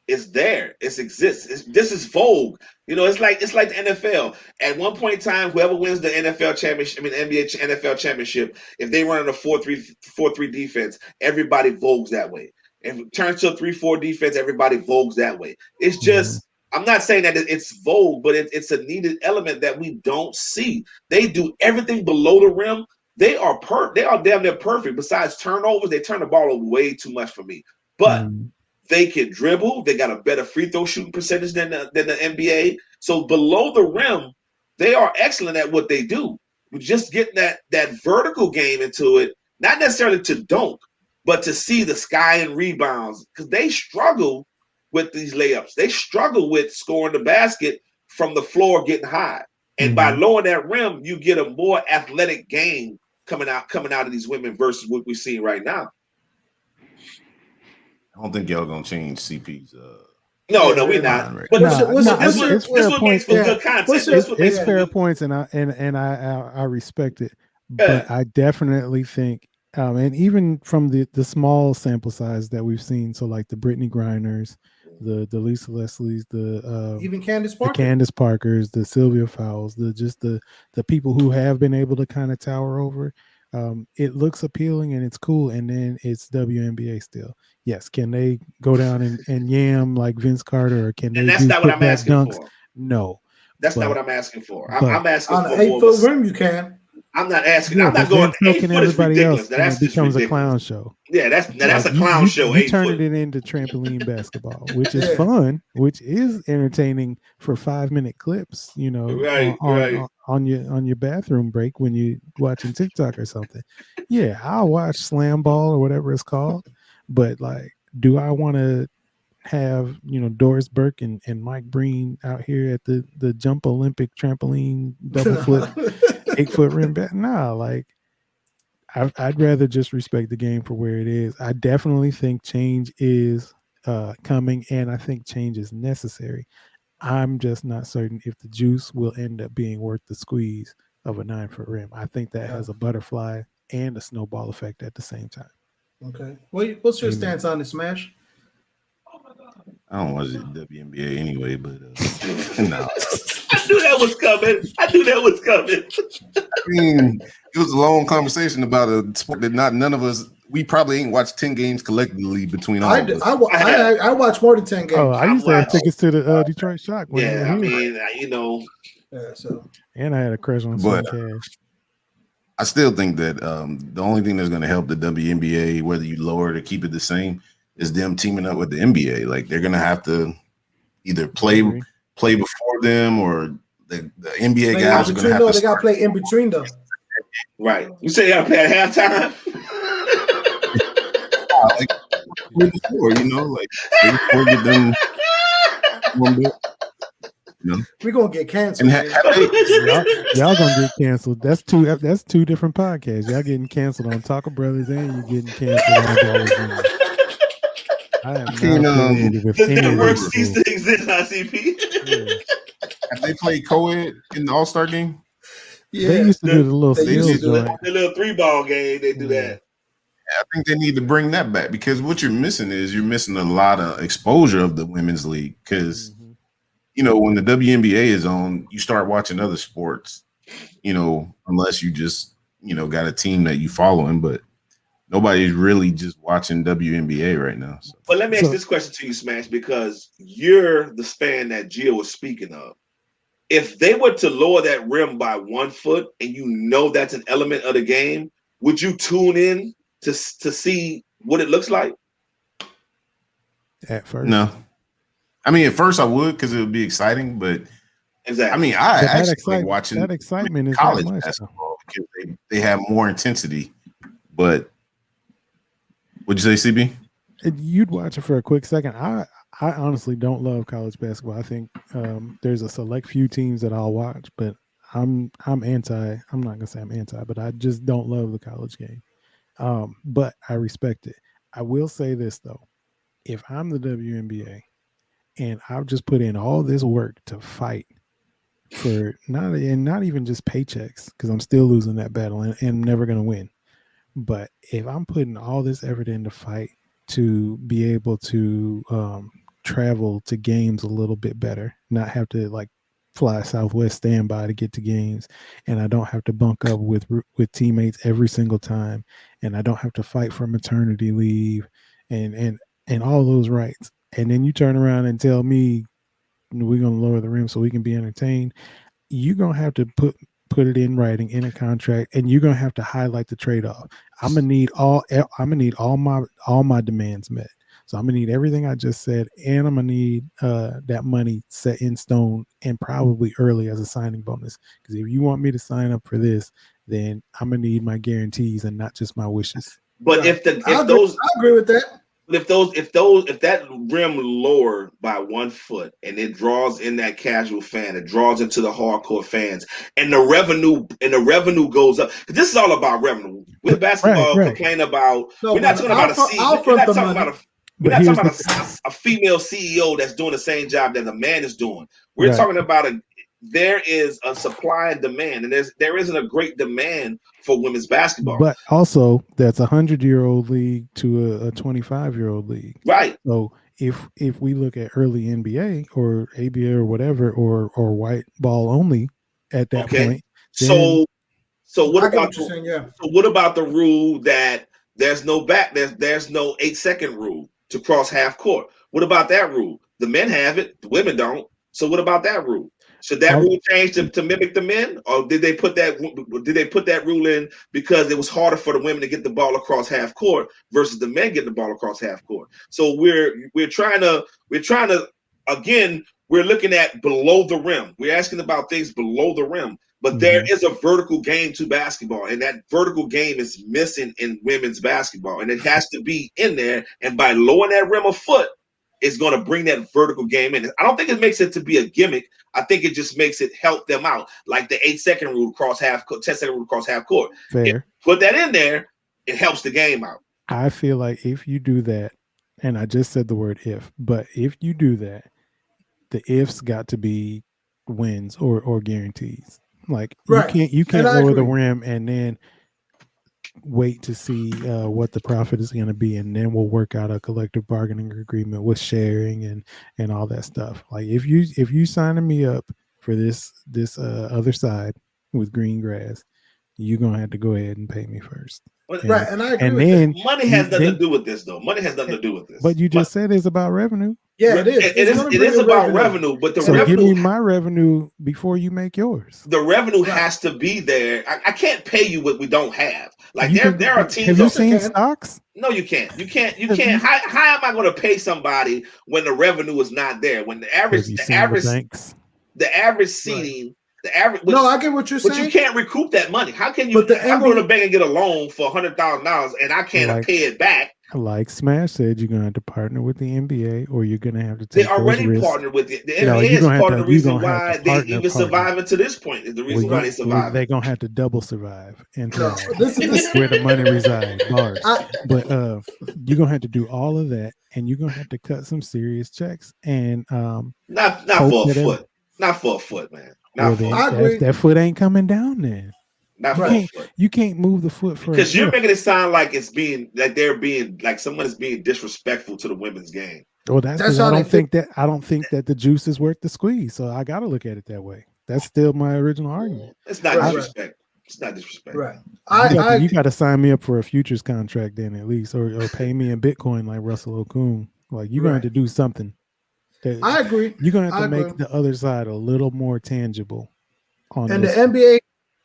is there. It exists. This is vogue. It's like the NFL. At one point in time, whoever wins the NFL championship, NBA NFL championship, if they run a 4-3 defense, everybody vogues that way. If it turns to a 3-4 defense, everybody vogues that way. It's just I'm not saying that it's vogue, but it's a needed element that we don't see. They do everything below the rim. They are damn near perfect. Besides turnovers, they turn the ball over way too much for me. But they can dribble. They got a better free throw shooting percentage than the NBA. So below the rim, they are excellent at what they do. We're just getting that vertical game into it, not necessarily to dunk, but to see the sky and rebounds because they struggle with these layups. They struggle with scoring the basket from the floor getting high. And by lowering that rim, you get a more athletic game coming out of these women versus what we're seeing right now. I don't think y'all gonna change CP's. No, we're not. Right. But it's this what makes for good content. It's fair points, and I respect it. But I definitely think, and even from the small sample size that we've seen, so like the Brittany Griners, the Lisa Leslies, even Candace Parker, the Candace Parkers, the Sylvia Fowles, the people who have been able to kind of tower over. It looks appealing and it's cool, and then it's WNBA still. Yes, can they go down and yam like Vince Carter, or can And they that's do not what I'm putback asking dunks? for. No, that's not what I'm asking for. But I'm asking on for an 8-foot rim. You can. I'm not asking. Yeah, I'm not but going. then so 8 can foot is everybody ridiculous. else, Now, and that's it just becomes ridiculous. a clown show. Yeah, that's Like a clown show. You 8 turn foot. it into trampoline basketball, which is fun, which is entertaining for 5-minute clips. You know, right. on your bathroom break when you're watching TikTok or something. Yeah, I'll watch Slam Ball or whatever it's called, but like, do I want to have Doris Burke and Mike Breen out here at the Jump Olympic trampoline double flip 8-foot rim bat? Nah, like. I'd rather just respect the game for where it is. I definitely think change is coming, and I think change is necessary. I'm just not certain if the juice will end up being worth the squeeze of a 9-foot rim. I think that has a butterfly and a snowball effect at the same time. Okay. What's your stance on the Smash? I don't watch the WNBA anyway, but no. I knew that was coming. I mean, it was a long conversation about a sport that none of us. We probably ain't watched 10 games collectively between all of us. I watched more than 10 games. Oh, I used to have tickets to the Detroit Shock when they were here. I mean, Yeah, so. And I had a crush on Slim Cash. I still think that the only thing that's going to help the WNBA, whether you lower it or keep it the same, is them teaming up with the NBA. Like, they're going to have to either play before them, or the NBA guys are going to have to. They got to play in between them. Right. You say you got to play at halftime? Like before, like before get them. We're gonna get canceled. Y'all gonna get canceled. That's two different podcasts. Y'all getting canceled on Taco Brothers, and you getting canceled on Ballas. I am not affiliated with any of network cease to exist, ICP. Yeah. Have they played co-ed in the All-Star game? Yeah, they used to do the little skills joint. The little 3-ball game. They do that. I think they need to bring that back, because what you're missing is you're missing a lot of exposure of the women's league. Because when the WNBA is on, you start watching other sports. Unless you just got a team that you following, but nobody's really just watching WNBA right now. So. But let me ask this question to you, Smash, because you're the span that Gio was speaking of. If they were to lower that rim by 1 foot, and that's an element of the game, would you tune in to see what it looks like? At first, no. I mean, at first I would, because it would be exciting, but exactly. I mean, I actually like watching that excitement is college basketball, because they have more intensity. But what'd you say, CB? You'd watch it for a quick second. I honestly don't love college basketball. I think there's a select few teams that I'll watch, but I'm anti. I'm not gonna say I'm anti, but I just don't love the college game. But I respect it. I will say this though: if I'm the WNBA and I've just put in all this work to fight for not even just paychecks, because I'm still losing that battle and never gonna win. But if I'm putting all this effort in to fight to be able to travel to games a little bit better, not have to like fly Southwest standby to get to games, and I don't have to bunk up with teammates every single time, and I don't have to fight for maternity leave and all those rights, and then you turn around and tell me we're going to lower the rim so we can be entertained, you're going to have to put it in writing in a contract, and you're going to have to highlight the trade-off. I'm going to need all my demands met. So I'm gonna need everything I just said, and I'm gonna need that money set in stone, and probably early as a signing bonus. Because if you want me to sign up for this, then I'm gonna need my guarantees and not just my wishes. But I agree with that. If that rim lower by 1 foot and it draws in that casual fan, it draws into the hardcore fans, and the revenue goes up. This is all about revenue. With basketball, complain about. We're not talking about we're not talking about a female CEO that's doing the same job that a man is doing. We're talking about there is a supply and demand, and there isn't a great demand for women's basketball. But also, that's a 100-year-old league to a 25-year-old league. Right. So if we look at early NBA or ABA or whatever, or white ball only at that point, so what I get about what you're saying, yeah. So what about the rule that there's no 8-second rule to cross half court? What about that rule? The men have it, the women don't. So what about that rule? Should that rule change to mimic the men, or did they put that rule in because it was harder for the women to get the ball across half court versus the men getting the ball across half court? So we're trying to again, we're looking at below the rim. We're asking about things below the rim. But there is a vertical game to basketball, and that vertical game is missing in women's basketball, and it has to be in there. And by lowering that rim a foot, it's going to bring that vertical game in. I don't think it makes it to be a gimmick. I think it just makes it help them out, like the 8-second rule across half court, 10-second rule across half court. Fair. Put that in there, it helps the game out. I feel like if you do that, and I just said the word if, but if you do that, the ifs got to be wins or guarantees. Like you can't lower the rim and then wait to see what the profit is going to be, and then we'll work out a collective bargaining agreement with sharing and all that stuff. Like if you signing me up for this other side with green grass, you're gonna have to go ahead and pay me first. Right, and I agree. And then money has nothing to do with this, though. Money has nothing to do with this. But you just said it's about revenue. Yeah, it is. It is about revenue, but the revenue. Give me my revenue before you make yours. The revenue has to be there. I can't pay you what we don't have. Like there are teams. Have you seen stocks? No, you can't. You can't. How am I going to pay somebody when the revenue is not there? When the average seating. The average, no, I get what you're saying. But you can't recoup that money. How can you? I go to the bank and get a loan for $100,000 and I can't pay it back. Like Smash said, you're going to have to partner with the NBA, or you're going to have to take. They already partnered with the NBA. Is part of the reason why they even surviving to this point. Is the reason why they survive. They're going to have to double survive, and this is where the money resides. Bars. But you're going to have to do all of that, and you're going to have to cut some serious checks, and not for a foot, not for a foot, man. That foot ain't coming down then. You can't move the foot for because you're making it sound like someone is being disrespectful to the women's game. Well, that's I don't think that the juice is worth the squeeze. So I got to look at it that way. That's still my original argument. It's not disrespect. It's not disrespect. Right. You got to sign me up for a futures contract then at least, or pay me in Bitcoin like Russell Okung. Like you're going to do something. I agree. You're going to have to make the other side a little more tangible. And the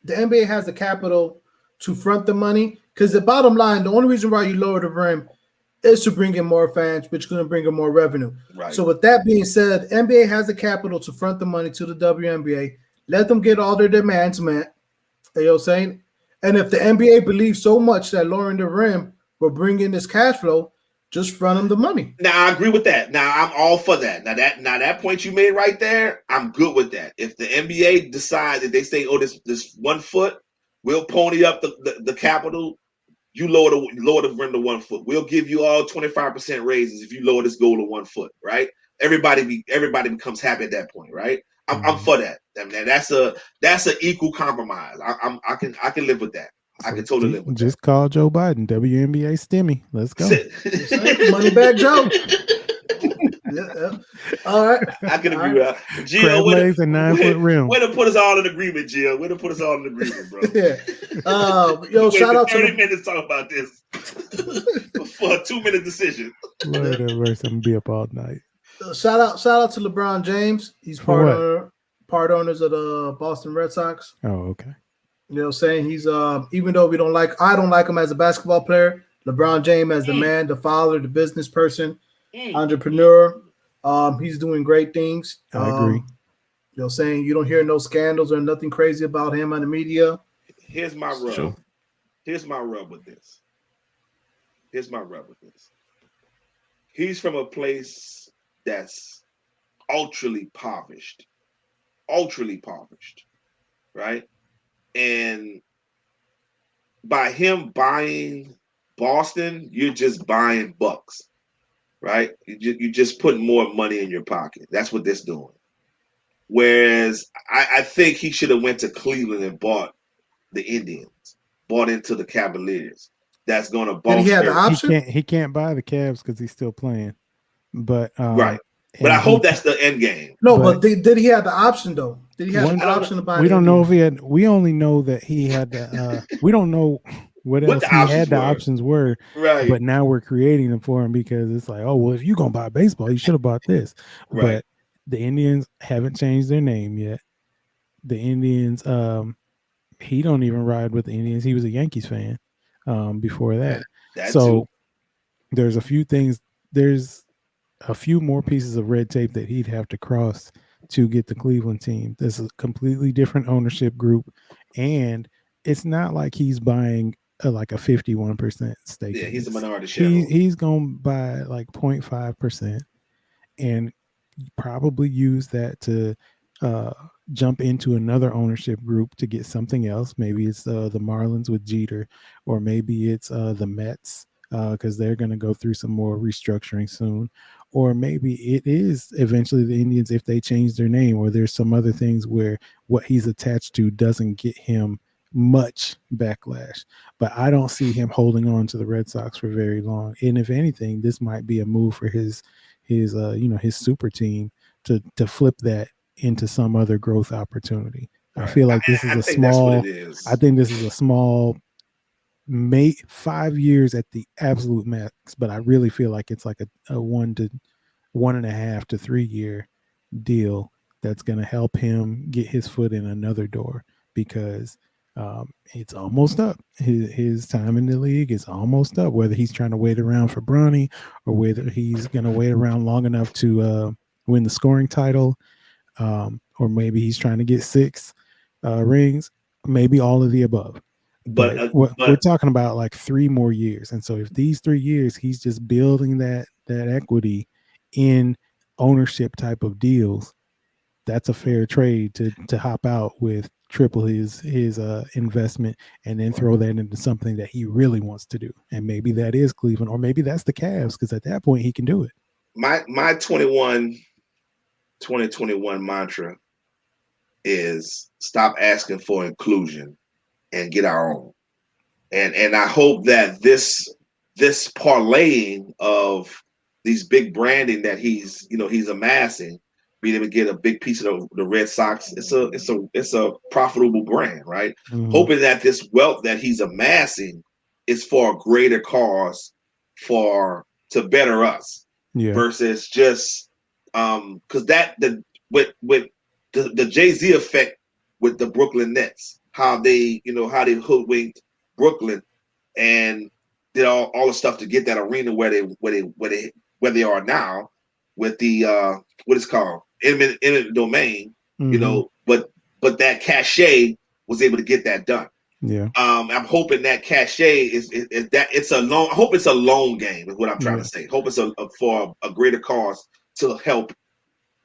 NBA has the capital to front the money, because the bottom line, the only reason why you lower the rim is to bring in more fans, which is going to bring in more revenue. Right. So with that being said, NBA has the capital to front the money to the WNBA. Let them get all their demands met. You know what I'm saying? And if the NBA believes so much that lowering the rim will bring in this cash flow, just front them the money. Now I agree with that. Now I'm all for that. Now that point you made right there, I'm good with that. If the NBA decides that they say, oh, this 1 foot, we'll pony up the capital. You lower the rim to 1 foot. We'll give you all 25% raises if you lower this goal to 1 foot. Right? Everybody becomes happy at that point. Right? I'm for that. I mean, that's an equal compromise. I can live with that. I can totally live with just that. Call Joe Biden, WNBA STEMI. Let's go. Money back, Joe. Yeah. All right. I can agree with that. Gio, legs and 9-foot rim. Way to put us all in agreement, Gio. Way to put us all in agreement, bro. Yeah. Shout out to 30 minutes talk about this for a 2-minute decision. Lord have mercy, I'm gonna be up all night. Shout out to LeBron James. He's part owners of the Boston Red Sox. Oh, okay. You know what I'm saying? He's even though I don't like him as a basketball player, LeBron James as the man, the father, the business person, entrepreneur. He's doing great things. I agree. You know what I'm saying? You don't hear no scandals or nothing crazy about him on the media. Here's my rub. Sure. Here's my rub with this. He's from a place that's ultra impoverished, right? And by him buying Boston, you're just buying bucks, right? You're just putting more money in your pocket. That's what this doing. Whereas I think he should have went to Cleveland and bought the Indians, bought into the Cavaliers. That's going to bolster. Did he have the option? He can't buy the Cavs because he's still playing. But right. But I hope that's the end game. No, but did he have the option though? Did he have the option to buy? We don't know if he had. We only know that he had the. We don't know what else he had. The options were right. But now we're creating them for him because it's like, oh well, if you're gonna buy baseball, you should have bought this. Right. But the Indians haven't changed their name yet. The Indians, he don't even ride with the Indians. He was a Yankees fan before that. So there's a few things. There's a few more pieces of red tape that he'd have to cross to get the Cleveland team. There's a completely different ownership group, and it's not like he's buying like a 51% stake. Yeah, he's a minority shareholder. He's going to buy like 0.5% and probably use that to jump into another ownership group to get something else. Maybe it's the Marlins with Jeter, or maybe it's the Mets because they're going to go through some more restructuring soon. Or maybe it is eventually the Indians if they change their name, or there's some other things where what he's attached to doesn't get him much backlash. But I don't see him holding on to the Red Sox for very long. And if anything, this might be a move for his super team to flip that into some other growth opportunity. Right. I feel like this is I think this is a small 5 years at the absolute max, but I really feel like it's like a 1 to 1.5 to 3 year deal that's going to help him get his foot in another door, because it's almost up. His time in the league is almost up, whether he's trying to wait around for Bronny or whether he's going to wait around long enough to win the scoring title, or maybe he's trying to get 6 rings, maybe all of the above. But we're talking about like 3 more years. And so if these 3 years, he's just building that equity in ownership type of deals, that's a fair trade to hop out with triple his investment and then throw that into something that he really wants to do. And maybe that is Cleveland, or maybe that's the Cavs, because at that point he can do it. My 2021 mantra is stop asking for inclusion and get our own. And I hope that this parlaying of these big branding that he's amassing, being able to get a big piece of the Red Sox, it's a profitable brand, right? Mm-hmm. Hoping that this wealth that he's amassing is for a greater cause, to better us, versus just because with the Jay-Z effect with the Brooklyn Nets, how they hoodwinked Brooklyn and did all the stuff to get that arena where they are now, with the what is called eminent domain, mm-hmm. But that cachet was able to get that done. Yeah. I'm hoping that cachet is that it's a long. I hope it's a long game is what I'm trying to say. Hope it's for a greater cause to help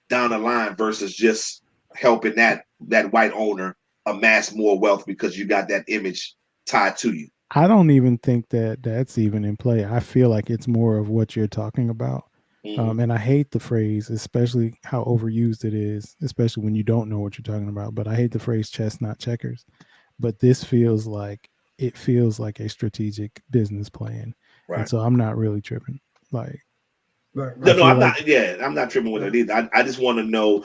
down the line versus just helping that white owner amass more wealth because you got that image tied to you. I don't even think that's even in play. I feel like it's more of what you're talking about. Mm-hmm. And I hate the phrase, especially how overused it is, especially when you don't know what you're talking about. But I hate the phrase chess, not checkers. But this feels like a strategic business plan. Right. And so I'm not really tripping. Like, I'm not. Yeah, I'm not tripping with it either. I just want to know.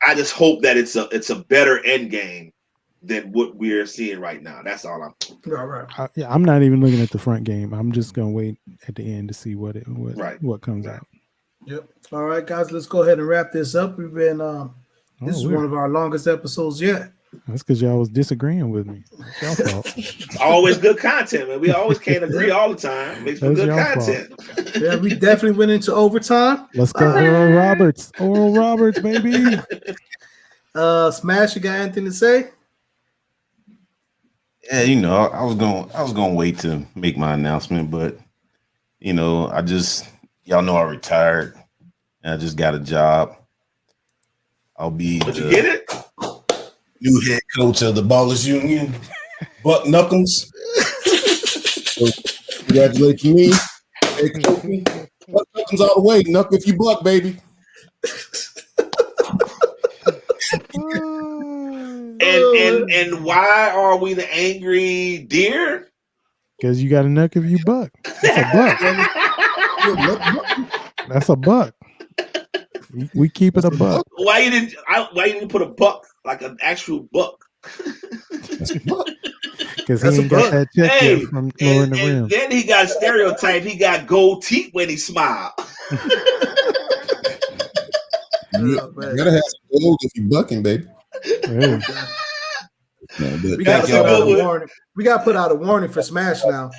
I just hope that it's a better end game than what we're seeing right now. That's all I'm. All right. I'm not even looking at the front game. I'm just gonna wait at the end to see what comes out. Yep. All right, guys. Let's go ahead and wrap this up. We've been. This is one of our longest episodes yet. That's because y'all was disagreeing with me. It's y'all fault. It's always good content, man. We always can't agree all the time. Makes for good content. Yeah, we definitely went into overtime. Let's go, Oral Roberts. Oral Roberts, baby. Smash, you got anything to say? Yeah, I was gonna wait to make my announcement, but y'all know I retired and I just got a job. I'll be Did you get it? New head coach of the Ballas Union, Buck Knuckles. So, congratulations me. Head coach me. Buck Knuckles all the way. Knuckle if you buck, baby. And why are we the angry deer? Because you got a nuck if you buck. That's a buck. That's a buck. We keep it a buck. Why you didn't put a buck, like an actual buck? Because he ain't got that check yet from lowering the rim. And then he got stereotyped. He got gold teeth when he smiled. You gotta have some gold if you bucking, baby. Hey. No, but We gotta put out a warning for Smash now.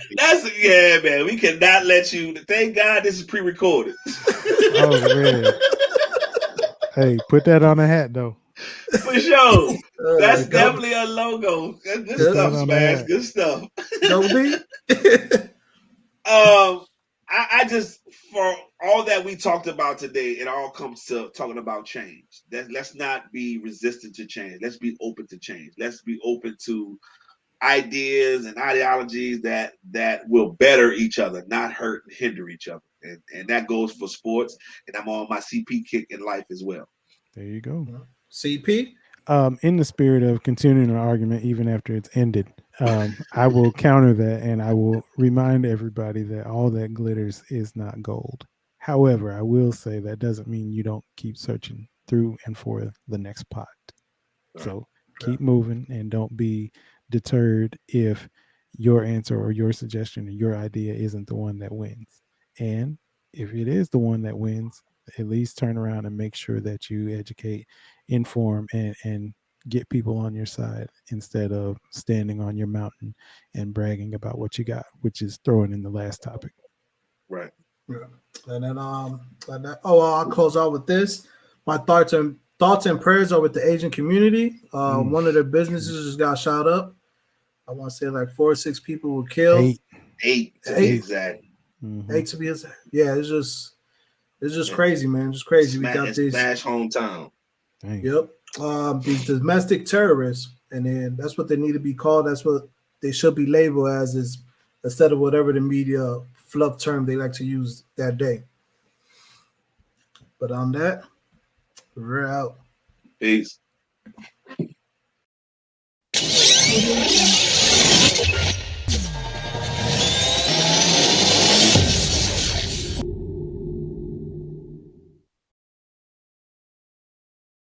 Yeah, man. We cannot let you. Thank God this is pre-recorded. Oh man. Hey, put that on a hat though. For sure. That's definitely a logo. Good stuff, Smash. Good stuff. GeauxDee. I just, for all that we talked about today, it all comes to talking about change. Let's not be resistant to change. Let's be open to change. Let's be open to ideas and ideologies that will better each other, not hurt and hinder each other. And that goes for sports. And I'm on my CP kick in life as well. There you go. CP. In the spirit of continuing an argument, even after it's ended, I will counter that and I will remind everybody that all that glitters is not gold. However, I will say that doesn't mean you don't keep searching through and for the next pot. So keep moving and don't be deterred if your answer or your suggestion or your idea isn't the one that wins. And if it is the one that wins, at least turn around and make sure that you educate, inform, and get people on your side instead of standing on your mountain and bragging about what you got, which is throwing in the last topic. Right. Yeah. And then I'll close out with this. My thoughts and prayers are with the Asian community. One of their businesses just got shot up. I want to say like 4 or 6 people were killed. 8 to be exact. 8 to be exact. Yeah, it's just crazy, man. Just crazy. We got these Smash hometown. Dang. Yep. These domestic terrorists, and then that's what they need to be called. That's what they should be labeled as, is instead of whatever the media fluff term they like to use that day. But on that, we're out. Peace.